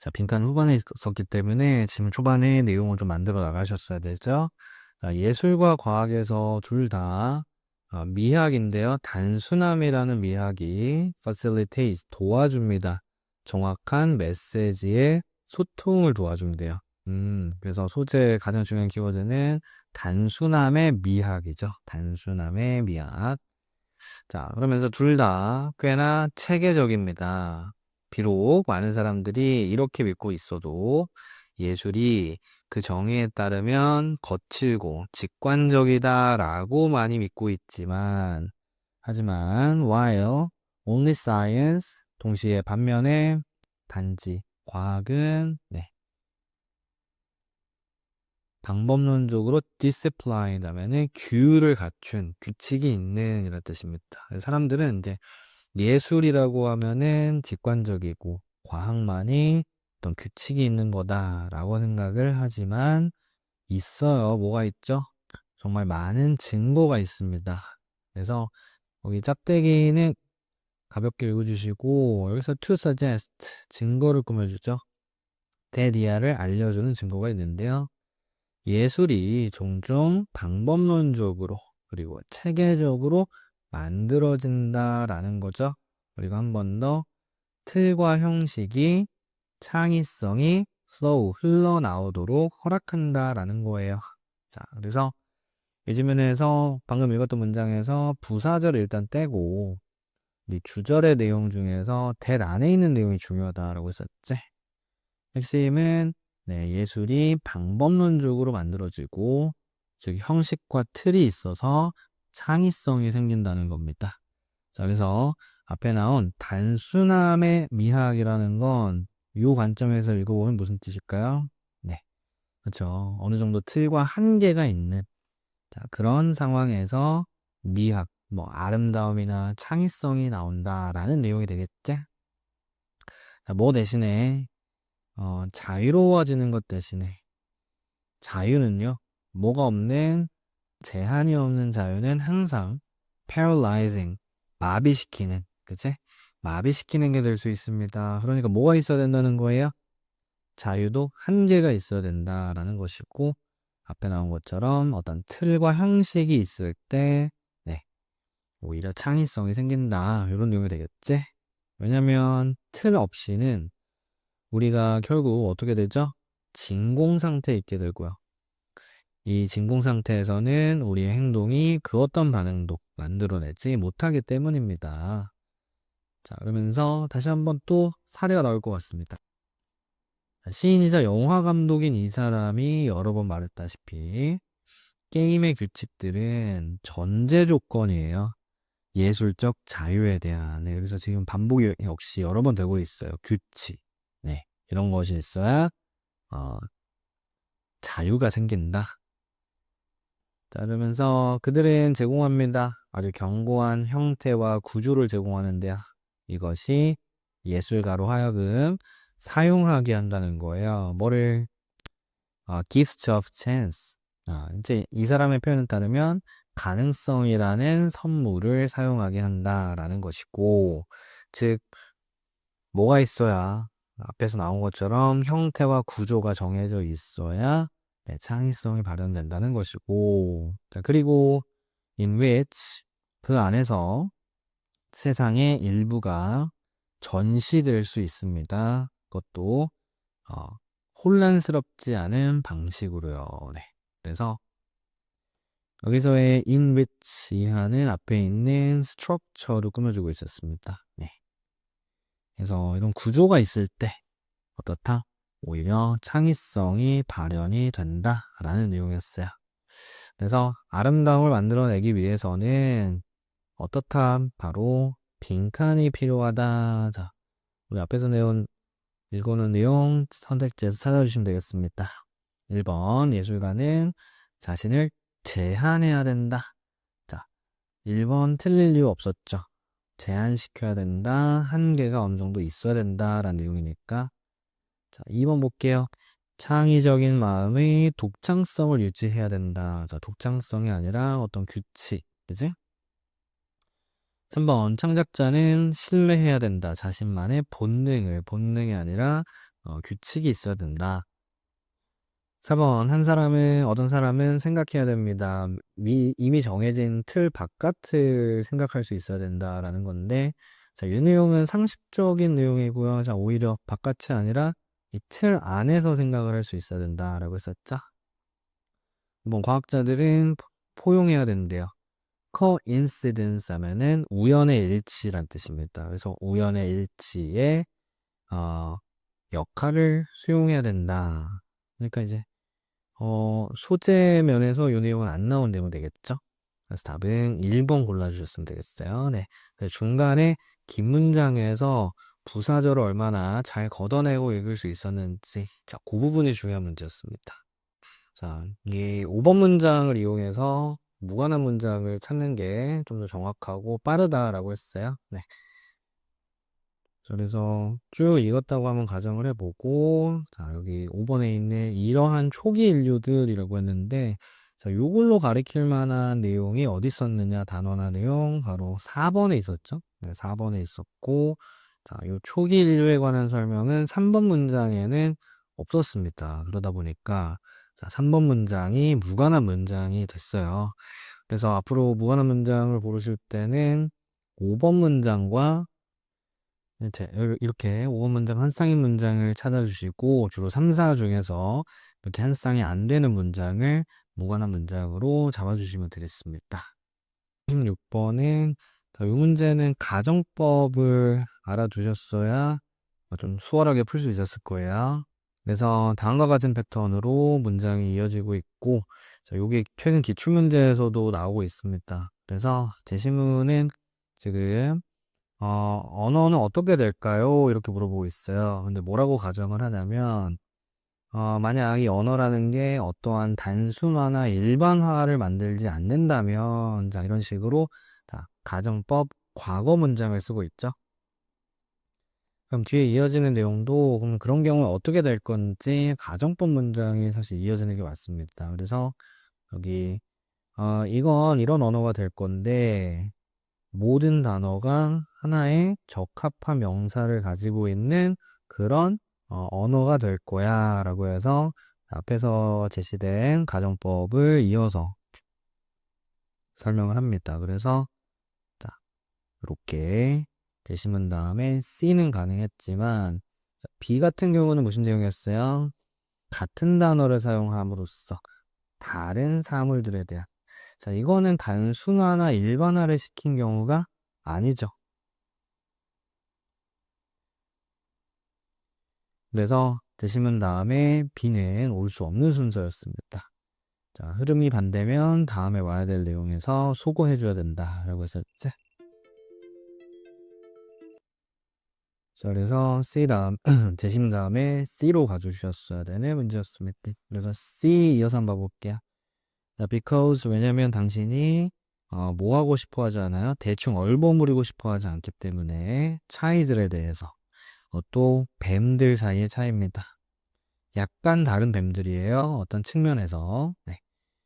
자, 빈칸 후반에 있었기 때문에 지금 초반에 내용을 좀 만들어 나가셨어야 되죠. 자, 예술과 과학에서 둘 다 미학인데요. 단순함이라는 미학이 facilitate 도와줍니다. 정확한 메시지의 소통을 도와준대요. 그래서 소재의 가장 중요한 키워드는 단순함의 미학이죠. 단순함의 미학. 자, 그러면서 둘 다 꽤나 체계적입니다. 비록 많은 사람들이 이렇게 믿고 있어도 예술이 그 정의에 따르면 거칠고 직관적이다라고 많이 믿고 있지만, 하지만 while only science 동시에 반면에 단지 과학은 방법론적으로 disciplined 하면은 규율을 갖춘 규칙이 있는 이런 뜻입니다. 사람들은 이제 예술이라고 하면은 직관적이고 과학만이 어떤 규칙이 있는 거다라고 생각을 하지만 있어요. 뭐가 있죠? 정말 많은 증거가 있습니다. 그래서 여기 짝대기는 가볍게 읽어주시고 여기서 to suggest 증거를 꾸며주죠. 대리아를 알려주는 증거가 있는데요. 예술이 종종 방법론적으로 그리고 체계적으로 만들어진다라는 거죠. 그리고 한 번 더 틀과 형식이 창의성이 flow 흘러나오도록 허락한다라는 거예요. 자, 그래서 이 질문에서 방금 읽었던 문장에서 부사절을 일단 떼고 우리 주절의 내용 중에서 that 안에 있는 내용이 중요하다라고 했었지. 핵심은 예술이 방법론적으로 만들어지고 즉 형식과 틀이 있어서 창의성이 생긴다는 겁니다. 자, 그래서 앞에 나온 단순함의 미학이라는 건 이 관점에서 읽어보면 무슨 뜻일까요? 네, 그렇죠. 어느 정도 틀과 한계가 있는 그런 상황에서 미학, 뭐 아름다움이나 창의성이 나온다라는 내용이 되겠지? 자, 뭐 대신에 자유로워지는 것 대신에 자유는요, 뭐가 없는 제한이 없는 자유는 항상 paralyzing, 마비시키는, 그치? 마비시키는 게 될 수 있습니다. 그러니까 뭐가 있어야 된다는 거예요? 자유도 한계가 있어야 된다라는 것이고, 앞에 나온 것처럼 어떤 틀과 형식이 있을 때, 오히려 창의성이 생긴다. 이런 내용이 되겠지? 왜냐면 틀 없이는 우리가 결국 어떻게 되죠? 진공 상태에 있게 되고요. 이 진공 상태에서는 우리의 행동이 그 어떤 반응도 만들어내지 못하기 때문입니다. 자, 그러면서 다시 한번 또 사례가 나올 것 같습니다. 시인이자 영화 감독인 이 사람이 여러 번 말했다시피 게임의 규칙들은 전제 조건이에요. 예술적 자유에 대한. 그래서 지금 반복이 역시 여러 번 되고 있어요. 규칙. 이런 것이 있어야 자유가 생긴다. 자, 그러면서 그들은 제공합니다. 아주 견고한 형태와 구조를 제공하는데요. 이것이 예술가로 하여금 사용하게 한다는 거예요. 뭐를? Gift of chance. 이제 이 사람의 표현에 따르면 가능성이라는 선물을 사용하게 한다라는 것이고, 즉, 뭐가 있어야 앞에서 나온 것처럼 형태와 구조가 정해져 있어야 창의성이 발현된다는 것이고, 자, 그리고 in which 그 안에서 세상의 일부가 전시될 수 있습니다. 그것도 혼란스럽지 않은 방식으로요. 그래서 여기서의 in which 하는 앞에 있는 structure로 꾸며주고 있었습니다. 네. 그래서 이런 구조가 있을 때 어떻다? 오히려 창의성이 발현이 된다라는 내용이었어요. 그래서 아름다움을 만들어내기 위해서는 어떻다? 바로 빈칸이 필요하다. 자, 우리 앞에서 읽어놓은 내용 선택지에서 찾아주시면 되겠습니다. 1번 예술가는 자신을 제한해야 된다. 자, 1번 틀릴 이유 없었죠. 제한시켜야 된다. 한계가 어느 정도 있어야 된다라는 내용이니까. 자, 2번 볼게요. 창의적인 마음의 독창성을 유지해야 된다. 자, 독창성이 아니라 어떤 규칙, 그지? 3번 창작자는 신뢰해야 된다. 자신만의 본능이 아니라 규칙이 있어야 된다. 4번 어떤 사람은 생각해야 됩니다. 이미 정해진 틀 바깥을 생각할 수 있어야 된다라는 건데, 자, 이 내용은 상식적인 내용이고요. 자, 오히려 바깥이 아니라 이 틀 안에서 생각을 할 수 있어야 된다라고 했었죠. 이번 과학자들은 포용해야 된대요. coincidence 하면은 우연의 일치란 뜻입니다. 그래서 우연의 일치의 역할을 수용해야 된다. 그러니까 이제 소재 면에서 이 내용은 안 나온다면 되겠죠? 그래서 답은 1번 골라주셨으면 되겠어요. 네. 중간에 긴 문장에서 부사절을 얼마나 잘 걷어내고 읽을 수 있었는지, 자, 그 부분이 중요한 문제였습니다. 자, 이 5번 문장을 이용해서 무관한 문장을 찾는 게 좀 더 정확하고 빠르다라고 했어요. 네. 그래서 쭉 읽었다고 한번 가정을 해보고, 자, 여기 5번에 있는 이러한 초기 인류들이라고 했는데, 자, 요걸로 가리킬 만한 내용이 어디 있었느냐, 단어나 내용, 바로 4번에 있었죠. 네, 4번에 있었고, 자, 요 초기 인류에 관한 설명은 3번 문장에는 없었습니다. 그러다 보니까, 자, 3번 문장이 무관한 문장이 됐어요. 그래서 앞으로 무관한 문장을 고르실 때는 5번 문장과 이렇게 5번 문장 한 쌍의 문장을 찾아주시고 주로 3, 4 중에서 이렇게 한 쌍이 안 되는 문장을 무관한 문장으로 잡아주시면 되겠습니다. 16번은 이 문제는 가정법을 알아두셨어야 좀 수월하게 풀 수 있었을 거예요. 그래서 다음과 같은 패턴으로 문장이 이어지고 있고, 자, 요게 최근 기출문제에서도 나오고 있습니다. 그래서 제시문은 지금 언어는 어떻게 될까요? 이렇게 물어보고 있어요. 근데 뭐라고 가정을 하냐면, 만약 이 언어라는 게 어떠한 단순화나 일반화를 만들지 않는다면, 자, 이런 식으로, 자, 가정법 과거 문장을 쓰고 있죠. 그럼 뒤에 이어지는 내용도, 그럼 그런 경우에 어떻게 될 건지, 가정법 문장이 사실 이어지는 게 맞습니다. 그래서, 여기, 이건 이런 언어가 될 건데, 모든 단어가 하나의 적합한 명사를 가지고 있는 그런 언어가 될 거야 라고 해서 앞에서 제시된 가정법을 이어서 설명을 합니다. 그래서 자, 이렇게 제시문 다음에 C는 가능했지만 자, B 같은 경우는 무슨 내용이었어요? 같은 단어를 사용함으로써 다른 사물들에 대한 자, 이거는 단순화나 일반화를 시킨 경우가 아니죠. 그래서 제시문 다음에 B는 올 수 없는 순서였습니다. 자, 흐름이 반대면 다음에 와야 될 내용에서 소거해줘야 된다 라고 했었지. 자, 그래서 C 다음 제시문 다음에 C로 가져주셨어야 되는 문제였습니다. 그래서 C 이어서 한번 봐볼게요. 자, because 왜냐면 당신이 뭐 하고 싶어 하지 않아요? 대충 얼버무리고 싶어 하지 않기 때문에 차이들에 대해서 또 뱀들 사이의 차이입니다. 약간 다른 뱀들이에요. 어떤 측면에서. 네.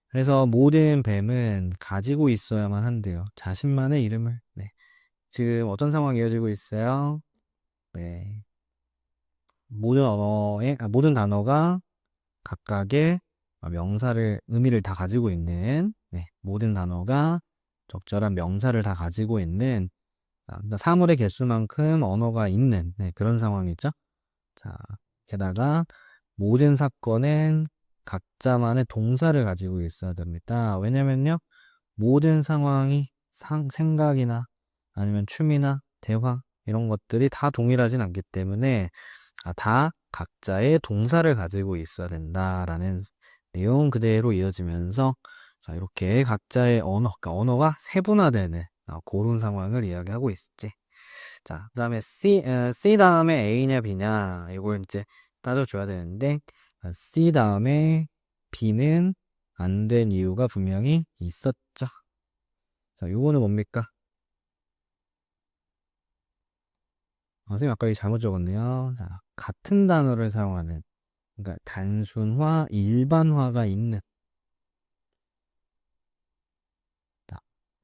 그래서 모든 뱀은 가지고 있어야만 한대요. 자신만의 이름을. 네. 지금 어떤 상황이 이어지고 있어요? 네. 모든 단어가 각각의 의미를 다 가지고 있는, 네. 모든 단어가 적절한 명사를 다 가지고 있는, 그러니까 사물의 개수만큼 언어가 있는, 네. 그런 상황이죠. 자, 게다가 모든 사건은 각자만의 동사를 가지고 있어야 됩니다. 왜냐면요, 모든 상황이 생각이나 아니면 춤이나 대화 이런 것들이 다 동일하진 않기 때문에 다 각자의 동사를 가지고 있어야 된다라는 내용 그대로 이어지면서 자, 이렇게 각자의 그러니까 언어가 세분화되는 그런 상황을 이야기하고 있지. 자, 그 다음에 C 다음에 A냐 B냐 이걸 이제 따져줘야 되는데 C 다음에 B는 안 된 이유가 분명히 있었죠. 자, 요거는 뭡니까? 선생님 아까 이거 잘못 적었네요. 자, 같은 단어를 사용하는 그러니까 단순화, 일반화가 있는 자,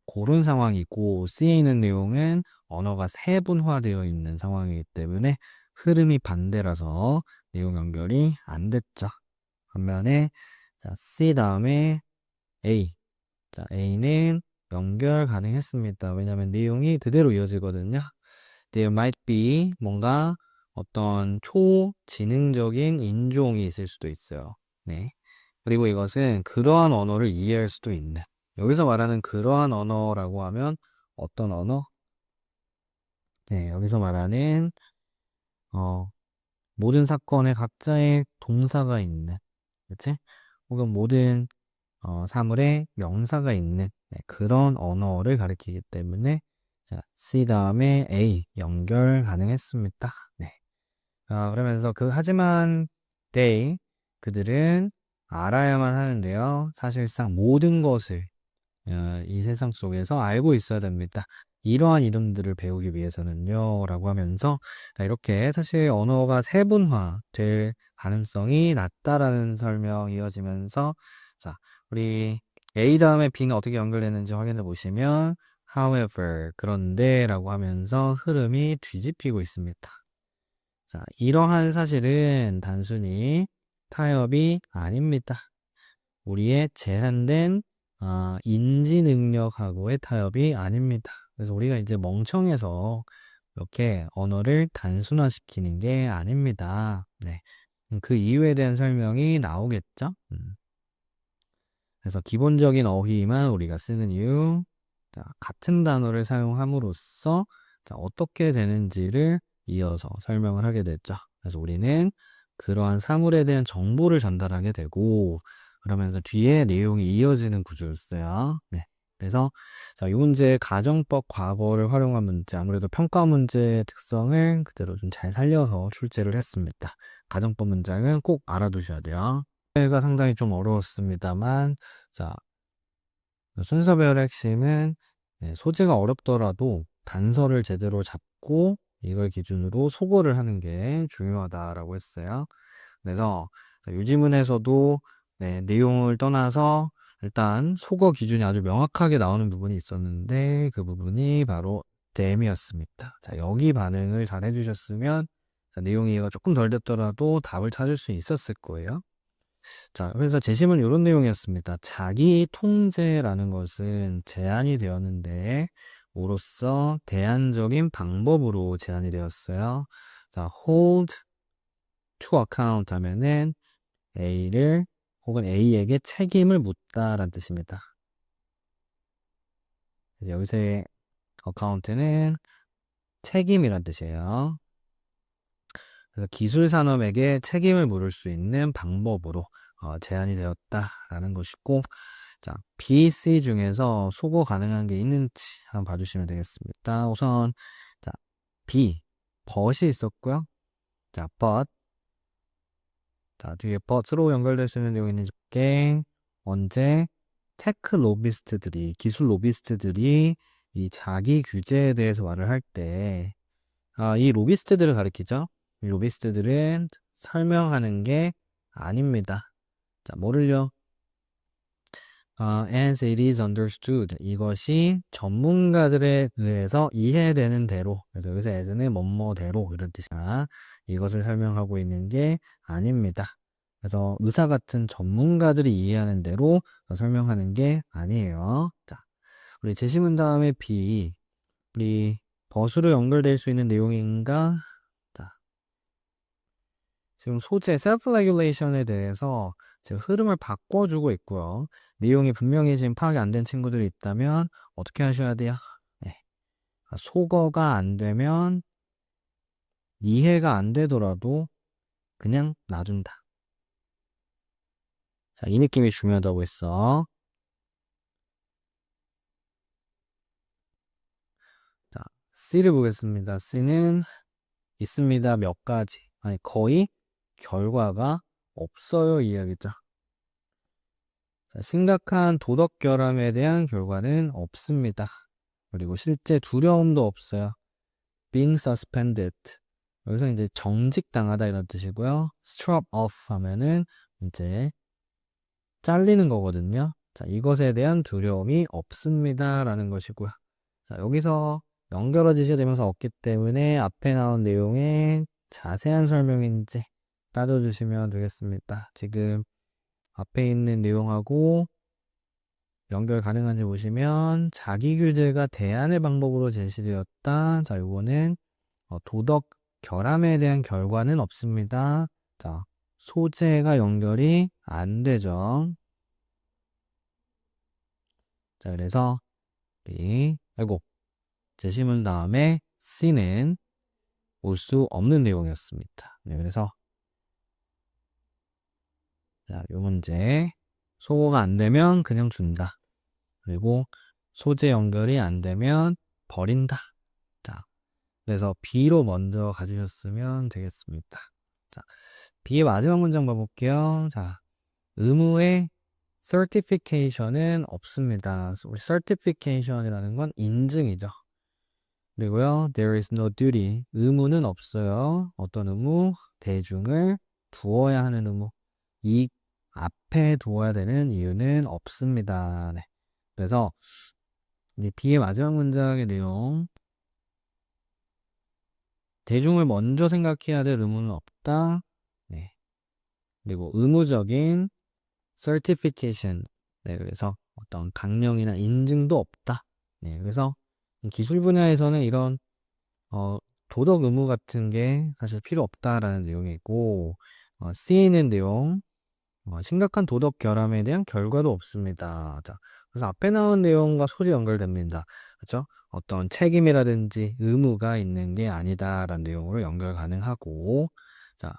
그런 상황이고 C에 있는 내용은 언어가 세분화되어 있는 상황이기 때문에 흐름이 반대라서 내용 연결이 안 됐죠. 반면에 자, C 다음에 A. 자, A는 연결 가능했습니다. 왜냐하면 내용이 그대로 이어지거든요. There might be 뭔가 어떤 초지능적인 인종이 있을 수도 있어요. 네. 그리고 이것은 그러한 언어를 이해할 수도 있는. 여기서 말하는 그러한 언어라고 하면 어떤 언어? 네, 여기서 말하는 모든 사건에 각자의 동사가 있는, 그치? 혹은 모든 사물에 명사가 있는 그런 언어를 가리키기 때문에 자, C 다음에 A 연결 가능했습니다. 네. 그러면서 하지만 they 그들은 알아야만 하는데요. 사실상 모든 것을 이 세상 속에서 알고 있어야 됩니다. 이러한 이름들을 배우기 위해서는요 라고 하면서 자, 이렇게 사실 언어가 세분화 될 가능성이 낮다라는 설명 이어지면서 자, 우리 A 다음에 B는 어떻게 연결되는지 확인해 보시면 however 그런데 라고 하면서 흐름이 뒤집히고 있습니다. 자, 이러한 사실은 단순히 타협이 아닙니다. 우리의 제한된 인지 능력하고의 타협이 아닙니다. 그래서 우리가 이제 멍청해서 이렇게 언어를 단순화시키는 게 아닙니다. 네. 그 이유에 대한 설명이 나오겠죠? 그래서 기본적인 어휘만 우리가 쓰는 이유, 자, 같은 단어를 사용함으로써 자, 어떻게 되는지를 이어서 설명을 하게 됐죠. 그래서 우리는 그러한 사물에 대한 정보를 전달하게 되고 그러면서 뒤에 내용이 이어지는 구조였어요. 네. 그래서 자, 이 문제 가정법 과거를 활용한 문제 아무래도 평가 문제의 특성을 그대로 좀 잘 살려서 출제를 했습니다. 가정법 문장은 꼭 알아두셔야 돼요. 가 상당히 좀 어려웠습니다만 자, 순서 배열의 핵심은 소재가 어렵더라도 단서를 제대로 잡고 이걸 기준으로 소거를 하는 게 중요하다라고 했어요. 그래서 유지문에서도 내용을 떠나서 일단 소거 기준이 아주 명확하게 나오는 부분이 있었는데 그 부분이 바로 them이었습니다. 자, 여기 반응을 잘 해주셨으면 자, 내용 이해가 조금 덜 됐더라도 답을 찾을 수 있었을 거예요. 자, 그래서 제시문 이런 내용이었습니다. 자기 통제라는 것은 제한이 되었는데, 뭐로써 대안적인 방법으로 제한이 되었어요. 자, hold to account 하면은 A를 혹은 A에게 책임을 묻다라는 뜻입니다. 여기서의 account는 책임이란 뜻이에요. 그래서 기술 산업에게 책임을 물을 수 있는 방법으로 제한이 되었다라는 것이고, 자, B, C 중에서 소거 가능한 게 있는지 한번 봐주시면 되겠습니다. 우선 자, B, but이 있었고요. 자, but 자, 뒤에 but으로 연결될 수 있는 내용이 있는지 볼게. 언제 테크 로비스트들이 기술 로비스트들이 이 자기 규제에 대해서 말을 할 때 이 로비스트들을 가리키죠. 이 로비스트들은 설명하는 게 아닙니다. 자, 뭐를요? as it is understood. 이것이 전문가들에 의해서 이해되는 대로. 그래서 여기서 as는 뭐뭐대로 이런 뜻이야. 이것을 설명하고 있는 게 아닙니다. 그래서 의사 같은 전문가들이 이해하는 대로 설명하는 게 아니에요. 자, 우리 제시문 다음에 B. 우리 버스로 연결될 수 있는 내용인가? 자, 지금 소재 self-regulation에 대해서 지금 흐름을 바꿔주고 있고요. 내용이 분명히 지금 파악이 안 된 친구들이 있다면 어떻게 하셔야 돼요? 네. 소거가 안 되면 이해가 안 되더라도 그냥 놔준다. 자, 이 느낌이 중요하다고 했어. 자, C를 보겠습니다. C는 있습니다. 몇 가지. 아니, 거의 결과가 없어요. 이야기죠. 자, 심각한 도덕 결함에 대한 결과는 없습니다. 그리고 실제 두려움도 없어요. being suspended. 여기서 이제 정직당하다 이런 뜻이고요. struck off 하면은 이제 잘리는 거거든요. 자, 이것에 대한 두려움이 없습니다. 라는 것이고요. 자, 여기서 연결어지셔야 되면서 없기 때문에 앞에 나온 내용의 자세한 설명인지 따져주시면 되겠습니다. 지금 앞에 있는 내용하고 연결 가능한지 보시면 자기 규제가 대안의 방법으로 제시되었다. 자, 요거는 도덕 결함에 대한 결과는 없습니다. 자, 소재가 연결이 안 되죠. 자, 그래서 우리 제시문 다음에 C는 올 수 없는 내용이었습니다. 네, 그래서 자, 요 문제 소거가 안 되면 그냥 준다. 그리고 소재 연결이 안 되면 버린다. 자, 그래서 B로 먼저 가주셨으면 되겠습니다. 자, B의 마지막 문장 봐볼게요. 자, 의무의 certification은 없습니다. 우리 certification이라는 건 인증이죠. 그리고요, there is no duty. 의무는 없어요. 어떤 의무? 대중을 두어야 하는 의무. 이 앞에 두어야 되는 이유는 없습니다. 네. 그래서 이 B의 마지막 문장의 내용. 대중을 먼저 생각해야 될 의무는 없다. 네. 그리고 의무적인 certification. 네, 그래서 어떤 강령이나 인증도 없다. 네, 그래서 기술 분야에서는 이런 도덕 의무 같은 게 사실 필요 없다라는 내용이고, C는 내용, 심각한 도덕 결함에 대한 결과도 없습니다. 자, 그래서 앞에 나온 내용과 소리 연결됩니다. 그렇죠? 어떤 책임이라든지 의무가 있는 게 아니다라는 내용으로 연결 가능하고, 자,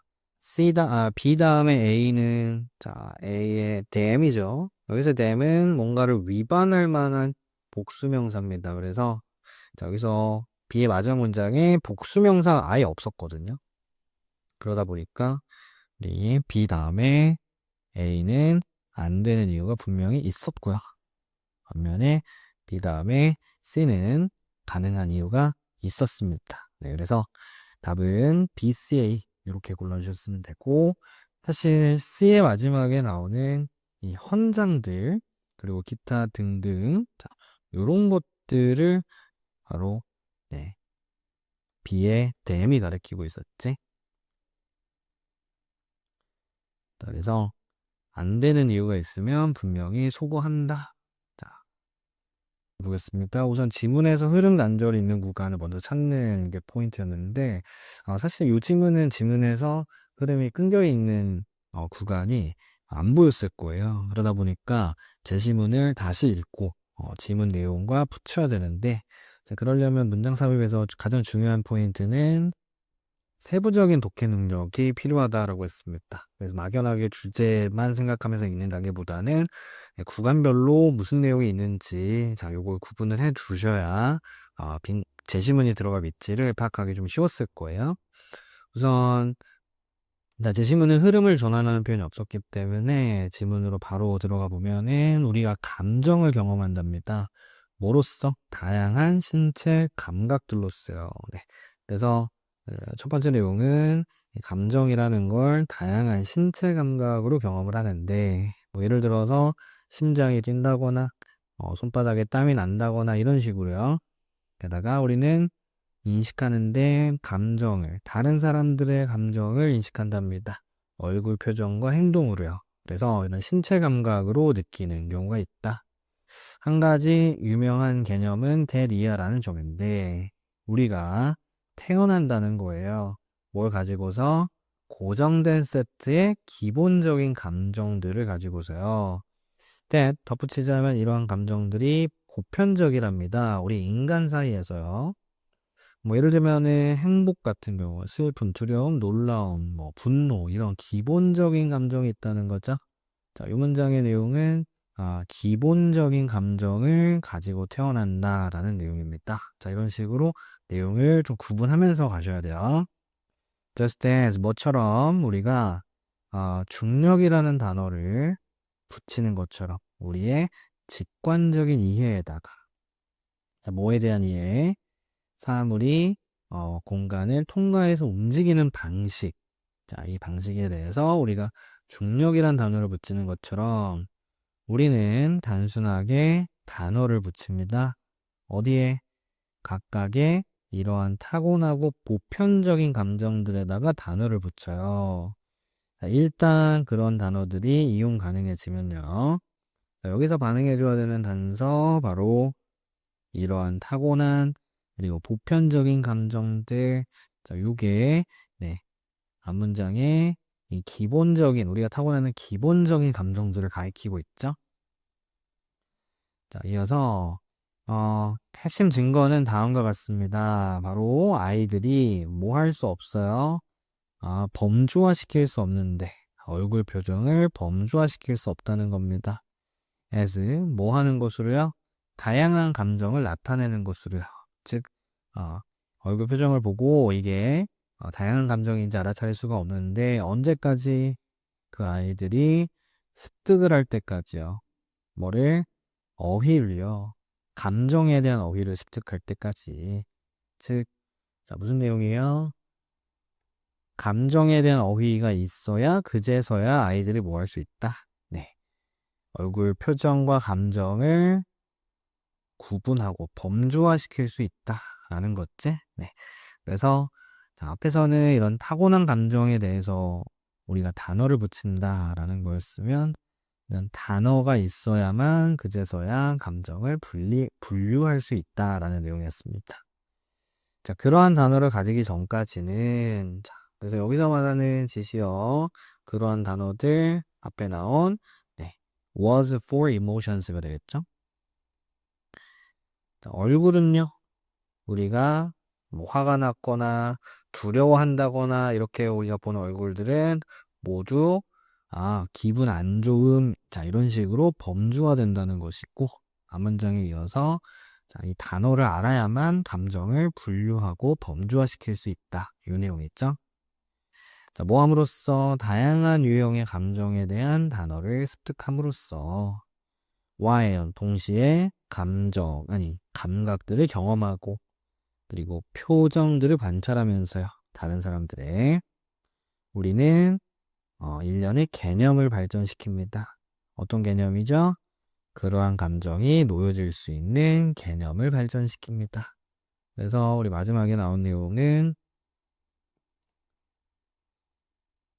B 다음에 A는, 자, A의 dam이죠. 여기서 dam은 뭔가를 위반할 만한 복수명사입니다. 그래서, 자, 여기서 B의 마지막 문장에 복수명사가 아예 없었거든요. 그러다 보니까, 우리 B 다음에 A는 안 되는 이유가 분명히 있었고요. 반면에 B 다음에 C는 가능한 이유가 있었습니다. 네, 그래서 답은 B, C, A 이렇게 골라주셨으면 되고, 사실 C의 마지막에 나오는 이 헌장들 그리고 기타 등등 이런 것들을 바로 네, B의 dam이 가리키고 있었지. 그래서 안 되는 이유가 있으면 분명히 소거한다. 자, 보겠습니다. 우선 지문에서 흐름 단절이 있는 구간을 먼저 찾는 게 포인트였는데, 사실 이 지문에서 흐름이 끊겨 있는 구간이 안 보였을 거예요. 그러다 보니까 제 지문을 다시 읽고 지문 내용과 붙여야 되는데, 자, 그러려면 문장 삽입에서 가장 중요한 포인트는 세부적인 독해 능력이 필요하다라고 했습니다. 그래서 막연하게 주제만 생각하면서 읽는다기보다는 구간별로 무슨 내용이 있는지 요걸 구분을 해 주셔야 제시문이 들어갈 위치를 파악하기 좀 쉬웠을 거예요. 우선 제시문은 흐름을 전환하는 표현이 없었기 때문에 지문으로 바로 들어가 보면은 우리가 감정을 경험한답니다. 뭐로써? 다양한 신체 감각들로써요. 네. 그래서 첫 번째 내용은 감정이라는 걸 다양한 신체 감각으로 경험을 하는데, 뭐 예를 들어서 심장이 뛴다거나 손바닥에 땀이 난다거나 이런 식으로요. 게다가 우리는 인식하는데 다른 사람들의 감정을 인식한답니다. 얼굴 표정과 행동으로요. 그래서 이런 신체 감각으로 느끼는 경우가 있다. 한 가지 유명한 개념은 데리아라는 점인데, 우리가 태어난다는 거예요. 뭘 가지고서? 고정된 세트의 기본적인 감정들을 가지고서요. that 덧붙이자면 이러한 감정들이 보편적이랍니다. 우리 인간 사이에서요. 뭐 예를 들면은 행복 같은 경우, 슬픔, 두려움, 놀라움, 뭐 분노 이런 기본적인 감정이 있다는 거죠. 자, 이 문장의 내용은 기본적인 감정을 가지고 태어난다라는 내용입니다. 자, 이런 식으로 내용을 좀 구분하면서 가셔야 돼요. Just as 뭐처럼 우리가 중력이라는 단어를 붙이는 것처럼 우리의 직관적인 이해에다가 자, 뭐에 대한 이해? 사물이 공간을 통과해서 움직이는 방식. 자, 이 방식에 대해서 우리가 중력이란 단어를 붙이는 것처럼 우리는 단순하게 단어를 붙입니다. 어디에? 각각의 이러한 타고나고 보편적인 감정들에다가 단어를 붙여요. 자, 일단 그런 단어들이 이용 가능해지면요. 자, 여기서 반응해줘야 되는 단서 바로 이러한 타고난 그리고 보편적인 감정들. 자, 요게 네, 앞문장에 이 기본적인 우리가 타고나는 기본적인 감정들을 가리키고 있죠. 자, 이어서 핵심 증거는 다음과 같습니다. 바로 아이들이 뭐 할 수 없어요. 범주화시킬 수 없는데 얼굴 표정을 범주화시킬 수 없다는 겁니다. as 뭐 하는 것으로요? 다양한 감정을 나타내는 것으로요. 즉 얼굴 표정을 보고 이게 다양한 감정인지 알아차릴 수가 없는데 언제까지? 그 아이들이 습득을 할 때까지요. 뭐를? 어휘를요. 감정에 대한 어휘를 습득할 때까지. 즉, 자, 무슨 내용이에요? 감정에 대한 어휘가 있어야 그제서야 아이들이 뭐 할 수 있다. 네. 얼굴 표정과 감정을 구분하고 범주화시킬 수 있다라는 거지. 네. 그래서 자, 앞에서는 이런 타고난 감정에 대해서 우리가 단어를 붙인다라는 거였으면 이런 단어가 있어야만 그제서야 감정을 분류할 수 있다라는 내용이었습니다. 자, 그러한 단어를 가지기 전까지는 자, 그래서 여기서 말하는 지시어 그러한 단어들 앞에 나온 네, was for emotions가 되겠죠. 자, 얼굴은요. 우리가 뭐 화가 났거나 두려워한다거나 이렇게 우리가 보는 얼굴들은 모두 기분 안 좋음 자 이런 식으로 범주화된다는 것이고 앞문장에 이어서 자, 이 단어를 알아야만 감정을 분류하고 범주화시킬 수 있다. 이 내용이 있죠. 자, 뭐함으로써 다양한 유형의 감정에 대한 단어를 습득함으로써 while 동시에 감각들을 경험하고 그리고 표정들을 관찰하면서요. 다른 사람들의 우리는 일련의 개념을 발전시킵니다. 어떤 개념이죠? 그러한 감정이 놓여질 수 있는 개념을 발전시킵니다. 그래서 우리 마지막에 나온 내용은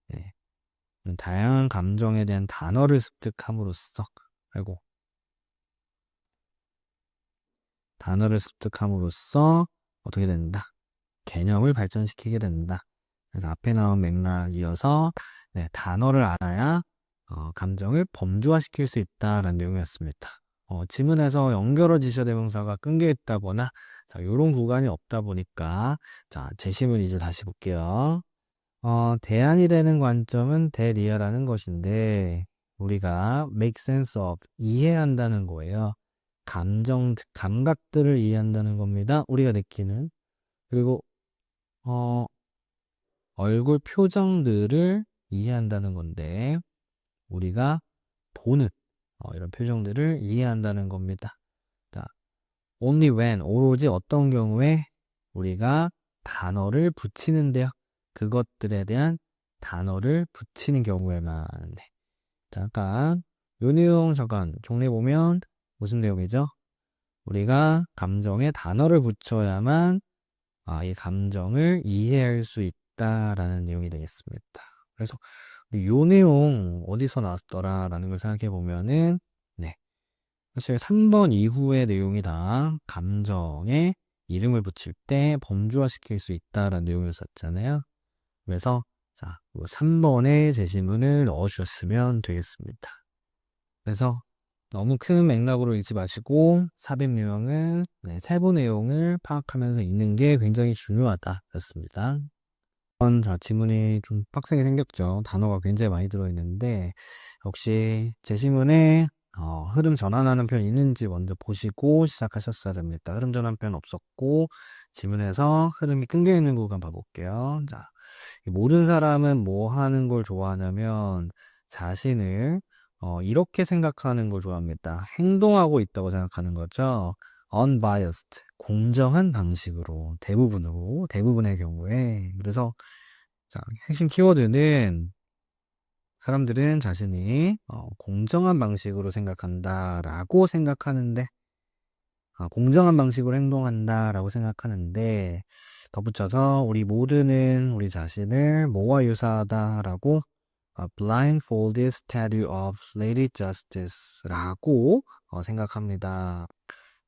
네, 다양한 감정에 대한 단어를 습득함으로써 단어를 습득함으로써 어떻게 된다? 개념을 발전시키게 된다. 그래서 앞에 나온 맥락 이어서 네, 단어를 알아야 감정을 범주화시킬 수 있다라는 내용이었습니다. 지문에서 연결어 지시어 대명사가 끊겨 있다거나 자, 이런 구간이 없다 보니까 자, 제시문 이제 다시 볼게요. 대안이 되는 관점은 대리어라는 것인데 우리가 make sense of 이해한다는 거예요. 감각들을 이해한다는 겁니다. 우리가 느끼는 그리고 얼굴 표정들을 이해한다는 건데 우리가 보는 이런 표정들을 이해한다는 겁니다. 자, only when 오로지 어떤 경우에 우리가 단어를 붙이는데요. 그것들에 대한 단어를 붙이는 경우에만. 네. 잠깐 요 내용 잠깐 정리해 보면 무슨 내용이죠? 우리가 감정에 단어를 붙여야만 이 감정을 이해할 수 있다라는 내용이 되겠습니다. 그래서 이 내용 어디서 나왔더라 라는 걸 생각해 보면은 네, 사실 3번 이후의 내용이 다 감정에 이름을 붙일 때 범주화시킬 수 있다라는 내용이었잖아요. 그래서 자, 3번에 제시문을 넣어주셨으면 되겠습니다. 그래서 너무 큰 맥락으로 읽지 마시고 삽입 유형은 세부 내용을 파악하면서 읽는 게 굉장히 중요하다 였습니다. 자, 지문이 좀 빡세게 생겼죠. 단어가 굉장히 많이 들어있는데 혹시 제시문에 흐름 전환하는 편 있는지 먼저 보시고 시작하셨어야 됩니다. 흐름 전환 편 없었고 지문에서 흐름이 끊겨 있는 구간 봐볼게요. 자, 모든 사람은 뭐 하는 걸 좋아하냐면 자신을 이렇게 생각하는 걸 좋아합니다. 행동하고 있다고 생각하는 거죠. unbiased, 공정한 방식으로, 대부분의 경우에. 그래서, 자, 핵심 키워드는 사람들은 자신이 공정한 방식으로 생각한다라고 생각하는데, 공정한 방식으로 행동한다라고 생각하는데, 덧붙여서 우리 모두는 우리 자신을 뭐와 유사하다라고 blindfolded statue of Lady Justice라고 생각합니다.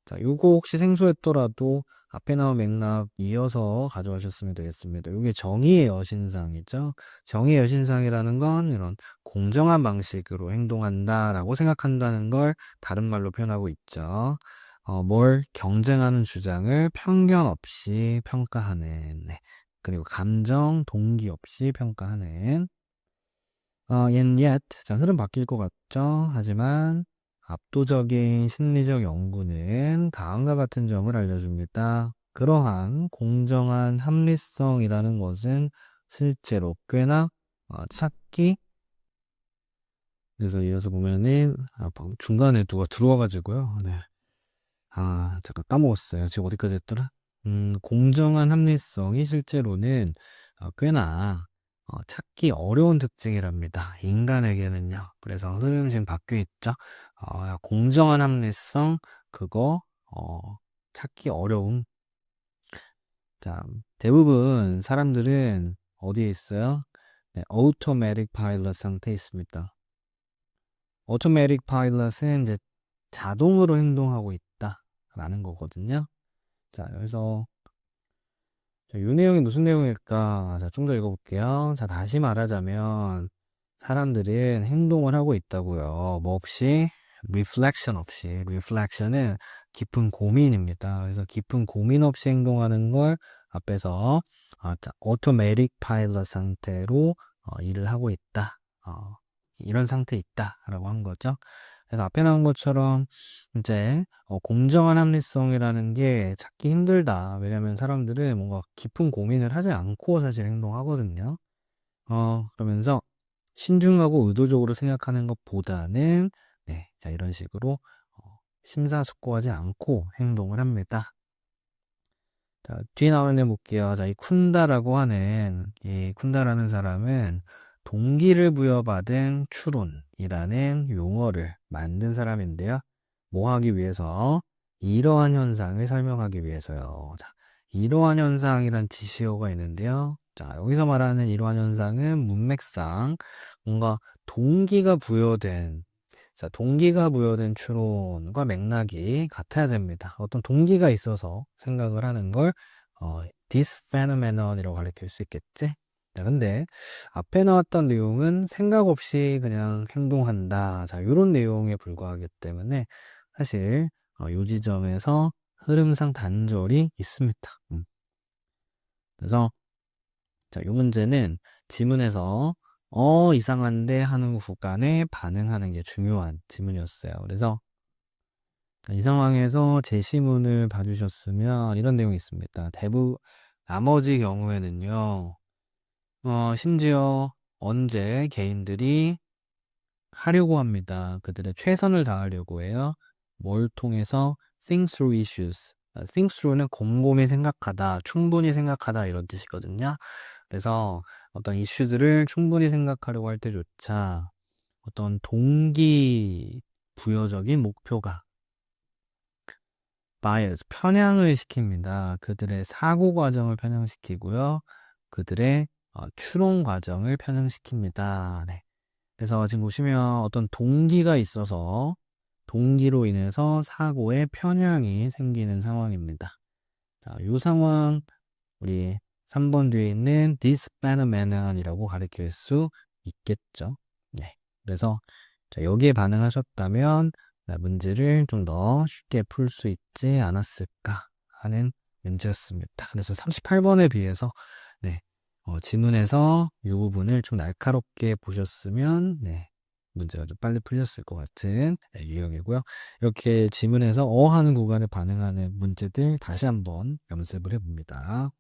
자, 요거 혹시 생소했더라도 앞에 나온 맥락 이어서 가져가셨으면 되겠습니다. 요게 정의의 여신상이죠. 정의의 여신상이라는 건 이런 공정한 방식으로 행동한다라고 생각한다는 걸 다른 말로 표현하고 있죠. 뭘 경쟁하는 주장을 편견 없이 평가하는, 그리고 감정, 동기 없이 평가하는. and yet, 자, 흐름 바뀔 것 같죠? 하지만 압도적인 심리적 연구는 다음과 같은 점을 알려줍니다. 그러한 공정한 합리성이라는 것은 실제로 꽤나 찾기. 그래서 이어서 보면은 중간에 누가 들어와가지고요. 네. 잠깐 까먹었어요. 지금 어디까지 했더라? 공정한 합리성이 실제로는 꽤나 찾기 어려운 특징이랍니다. 인간에게는요. 그래서 흐름 지금 바뀌어 있죠. 공정한 합리성, 그거 찾기 어려움. 자, 대부분 사람들은 어디에 있어요? 네, automatic pilot 상태에 있습니다. automatic pilot은 이제 자동으로 행동하고 있다라는 거거든요. 자, 여기서 이 내용이 무슨 내용일까? 자, 좀 더 읽어볼게요. 자, 다시 말하자면 사람들은 행동을 하고 있다고요. 뭐 없이? reflection 없이. reflection은 깊은 고민입니다. 그래서 깊은 고민 없이 행동하는 걸 앞에서 automatic pilot 상태로 일을 하고 있다. 이런 상태에 있다라고 한 거죠. 그래서 앞에 나온 것처럼 이제 공정한 합리성이라는 게 찾기 힘들다. 왜냐면 사람들은 뭔가 깊은 고민을 하지 않고 사실 행동하거든요. 그러면서 신중하고 의도적으로 생각하는 것보다는 자, 이런 식으로 심사숙고하지 않고 행동을 합니다. 자, 뒤에 나오는 애 볼게요. 자, 이 쿤다라는 사람은 동기를 부여받은 추론이라는 용어를 만든 사람인데요. 뭐 하기 위해서? 이러한 현상을 설명하기 위해서요. 자, 이러한 현상이란 지시어가 있는데요. 자, 여기서 말하는 이러한 현상은 문맥상 뭔가 동기가 부여된 추론과 맥락이 같아야 됩니다. 어떤 동기가 있어서 생각을 하는 걸 this phenomenon이라고 가리킬 수 있겠지? 자, 근데 앞에 나왔던 내용은 생각 없이 그냥 행동한다. 자, 이런 내용에 불과하기 때문에 사실 이 지점에서 흐름상 단절이 있습니다. 그래서 자, 이 문제는 지문에서 이상한데 하는 구간에 반응하는 게 중요한 지문이었어요. 그래서 이 상황에서 제시문을 봐주셨으면 이런 내용이 있습니다. 나머지 경우에는요, 심지어 언제 개인들이 하려고 합니다. 그들의 최선을 다하려고 해요. 뭘 통해서? think through issues. think through는 곰곰이 생각하다, 충분히 생각하다 이런 뜻이거든요. 그래서 어떤 이슈들을 충분히 생각하려고 할 때조차 어떤 동기 부여적인 목표가 bias, 편향을 시킵니다. 그들의 사고 과정을 편향시키고요. 그들의 추론 과정을 편향시킵니다. 네. 그래서 지금 보시면 어떤 동기가 있어서 동기로 인해서 사고에 편향이 생기는 상황입니다. 자, 이 상황 우리 3번 뒤에 있는 this phenomenon이라고 가리킬 수 있겠죠. 네. 그래서 자, 여기에 반응하셨다면 문제를 좀 더 쉽게 풀 수 있지 않았을까 하는 문제였습니다. 그래서 38번에 비해서 네, 지문에서 이 부분을 좀 날카롭게 보셨으면 네, 문제가 좀 빨리 풀렸을 것 같은 네, 유형이고요. 이렇게 지문에서 하는 구간에 반응하는 문제들 다시 한번 연습을 해봅니다.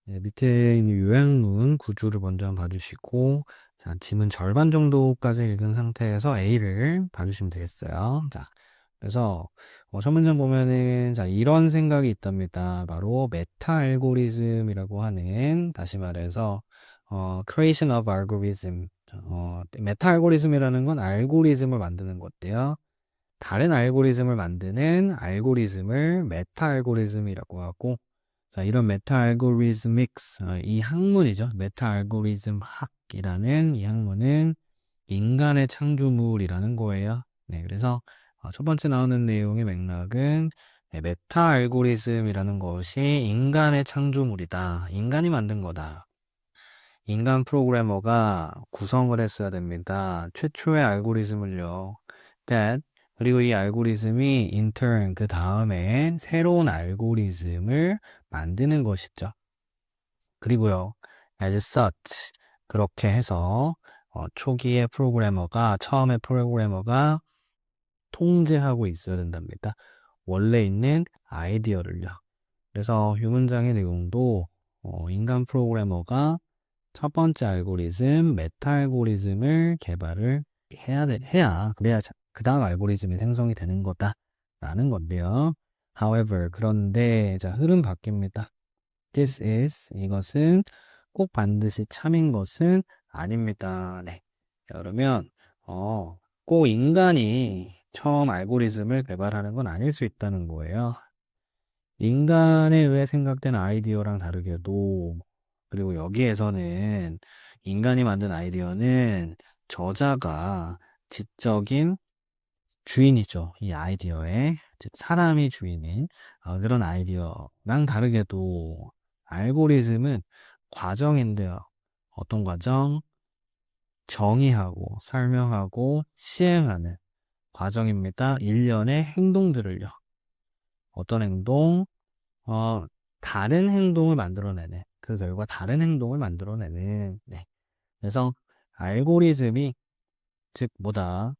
네, 밑에 있는 요약문 구조를 먼저 한번 봐주시고, 자, 지문 절반 정도까지 읽은 상태에서 A를 봐주시면 되겠어요. 자, 그래서, 첫 문장 보면은, 자, 이런 생각이 있답니다. 바로, 메타 알고리즘이라고 하는, 다시 말해서, creation of algorithm. 메타 알고리즘이라는 건 알고리즘을 만드는 것대요. 다른 알고리즘을 만드는 알고리즘을 메타 알고리즘이라고 하고, 자, 이런 메타 알고리즘믹스, 이 학문이죠. 메타 알고리즘 학이라는 이 학문은 인간의 창조물이라는 거예요. 네, 그래서 첫 번째 나오는 내용의 맥락은 네, 메타 알고리즘이라는 것이 인간의 창조물이다. 인간이 만든 거다. 인간 프로그래머가 구성을 했어야 됩니다. 최초의 알고리즘을요. that 그리고 이 알고리즘이 in turn 그 다음에 새로운 알고리즘을 만드는 것이죠. 그리고요, as such 그렇게 해서 초기의 프로그래머가 처음에 프로그래머가 통제하고 있어야 된답니다. 원래 있는 아이디어를요. 그래서 이 문장의 내용도 인간 프로그래머가 첫 번째 알고리즘, 메타 알고리즘을 개발을 해야, 그래야 그 다음 알고리즘이 생성이 되는 거다라는 건데요. However, 그런데, 자, 흐름 바뀝니다. This is, 이것은 꼭 반드시 참인 것은 아닙니다. 네. 자, 그러면, 꼭 인간이 처음 알고리즘을 개발하는 건 아닐 수 있다는 거예요. 인간에 의해 생각된 아이디어랑 다르게도, 그리고 여기에서는 인간이 만든 아이디어는 저자가 지적인 주인이죠. 이 아이디어의, 즉 사람이 주인인 그런 아이디어랑 다르게도 알고리즘은 과정인데요. 어떤 과정? 정의하고 설명하고 시행하는 과정입니다. 일련의 행동들을요. 어떤 행동? 어, 다른 행동을 만들어내는, 그 결과 다른 행동을 만들어내는, 네. 그래서 알고리즘이, 즉, 뭐다.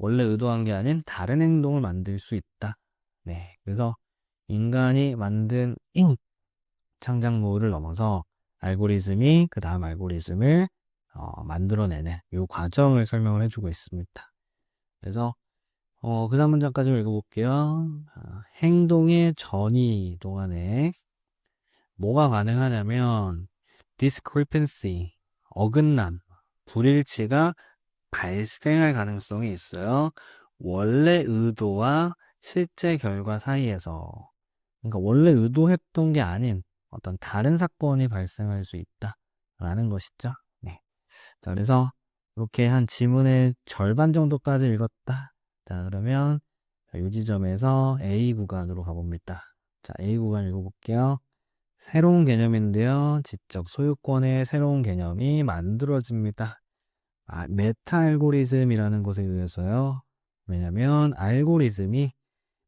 원래 의도한 게 아닌 다른 행동을 만들 수 있다. 네. 그래서 인간이 만든 창작물을 넘어서 알고리즘이 그 다음 알고리즘을 만들어내는 이 과정을 설명을 해주고 있습니다. 그래서 그 다음 문장까지 읽어볼게요. 행동의 전이 동안에 뭐가 가능하냐면 discrepancy, 어긋남, 불일치가 발생할 가능성이 있어요. 원래 의도와 실제 결과 사이에서. 그러니까 원래 의도했던 게 아닌 어떤 다른 사건이 발생할 수 있다라는 것이죠. 네. 자, 그래서 이렇게 한 지문의 절반 정도까지 읽었다. 자, 그러면 이 지점에서 A 구간으로 가봅니다. 자, A 구간 읽어볼게요. 새로운 개념인데요. 지적 소유권의 새로운 개념이 만들어집니다. 메타 알고리즘이라는 것에 의해서요. 왜냐면 알고리즘이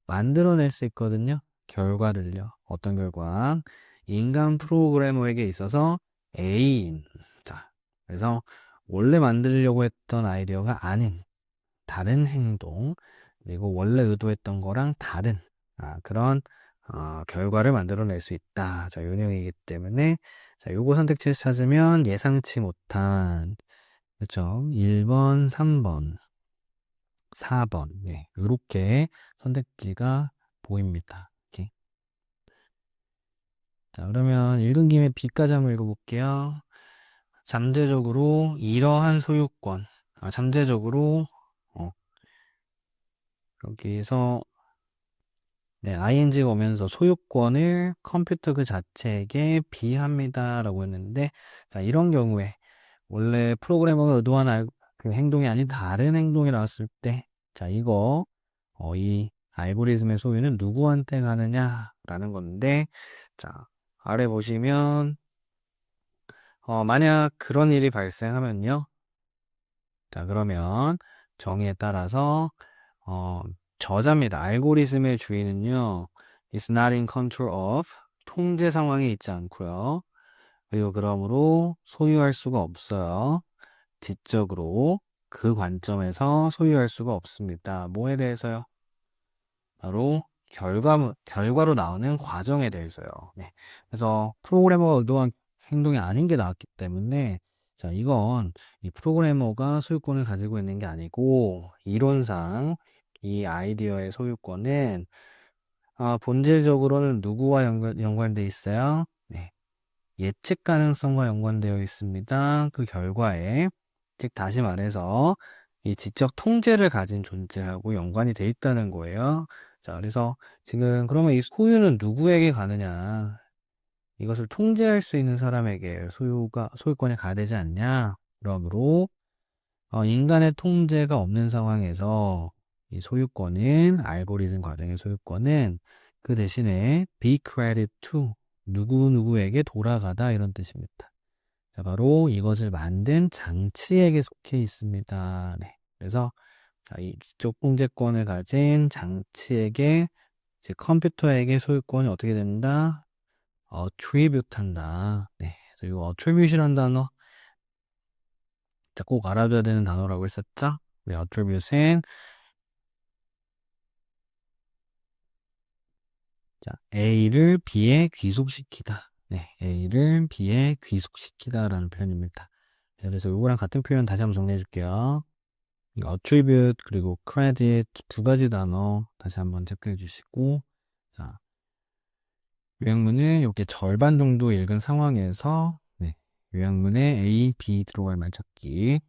만들어낼 수 있거든요. 결과를요. 어떤 결과? 인간 프로그래머에게 있어서 A인. 자, 그래서 원래 만들려고 했던 아이디어가 아닌 다른 행동, 그리고 원래 의도했던 거랑 다른 그런 결과를 만들어낼 수 있다. 자, 요 내용이기 때문에 자, 요거 선택지에서 찾으면 예상치 못한 그렇죠. 1번, 3번, 4번. 네, 이렇게 선택지가 보입니다. 이렇게. 자, 그러면 읽은 김에 B까지 한번 읽어볼게요. 잠재적으로 이러한 소유권. 잠재적으로 여기서 네, ing가 오면서 소유권을 컴퓨터 그 자체에게 비합니다라고 했는데, 자, 이런 경우에 원래 프로그래머가 의도한 그 행동이 아닌 다른 행동이 나왔을 때, 자, 이거 이 알고리즘의 소유는 누구한테 가느냐? 라는 건데, 자, 아래 보시면, 만약 그런 일이 발생하면요. 자, 그러면 정의에 따라서, 어, 저자입니다. 알고리즘의 주인은요, is not in control of, 통제 상황에 있지 않고요. 그리고 그러므로 소유할 수가 없어요. 지적으로 그 관점에서 소유할 수가 없습니다. 뭐에 대해서요? 바로 결과로 나오는 과정에 대해서요. 네. 그래서 프로그래머가 의도한 행동이 아닌 게 나왔기 때문에 자, 이건 이 프로그래머가 소유권을 가지고 있는 게 아니고 이론상 이 아이디어의 소유권은 본질적으로는 누구와 연관돼 있어요? 네. 예측 가능성과 연관되어 있습니다. 그 결과에 즉 다시 말해서 이 지적 통제를 가진 존재하고 연관이 돼 있다는 거예요. 자, 그래서 지금 그러면 이 소유는 누구에게 가느냐? 이것을 통제할 수 있는 사람에게 소유권이 가야 되지 않냐? 그러므로 인간의 통제가 없는 상황에서 이 소유권은 알고리즘 과정의 소유권은 그 대신에 be credited to 누구누구에게 돌아가다 이런 뜻입니다. 자, 바로 이것을 만든 장치에게 속해 있습니다. 네. 그래서 자, 이 기적 통제권을 가진 장치에게 즉 컴퓨터에게 소유권이 어떻게 된다? attribute 한다. 네. 그래서 이 attribute이라는 단어 자, 꼭 알아둬야 되는 단어라고 했었죠? 네, attribute은 자, A를 B에 귀속시키다. 네, A를 B에 귀속시키다라는 표현입니다. 네, 그래서 이거랑 같은 표현 다시 한번 정리해 줄게요. attribute 그리고 credit 두 가지 단어 다시 한번 체크해 주시고 자, 요약문은 이렇게 절반 정도 읽은 상황에서 네, 요약문에 A, B 들어갈 말 찾기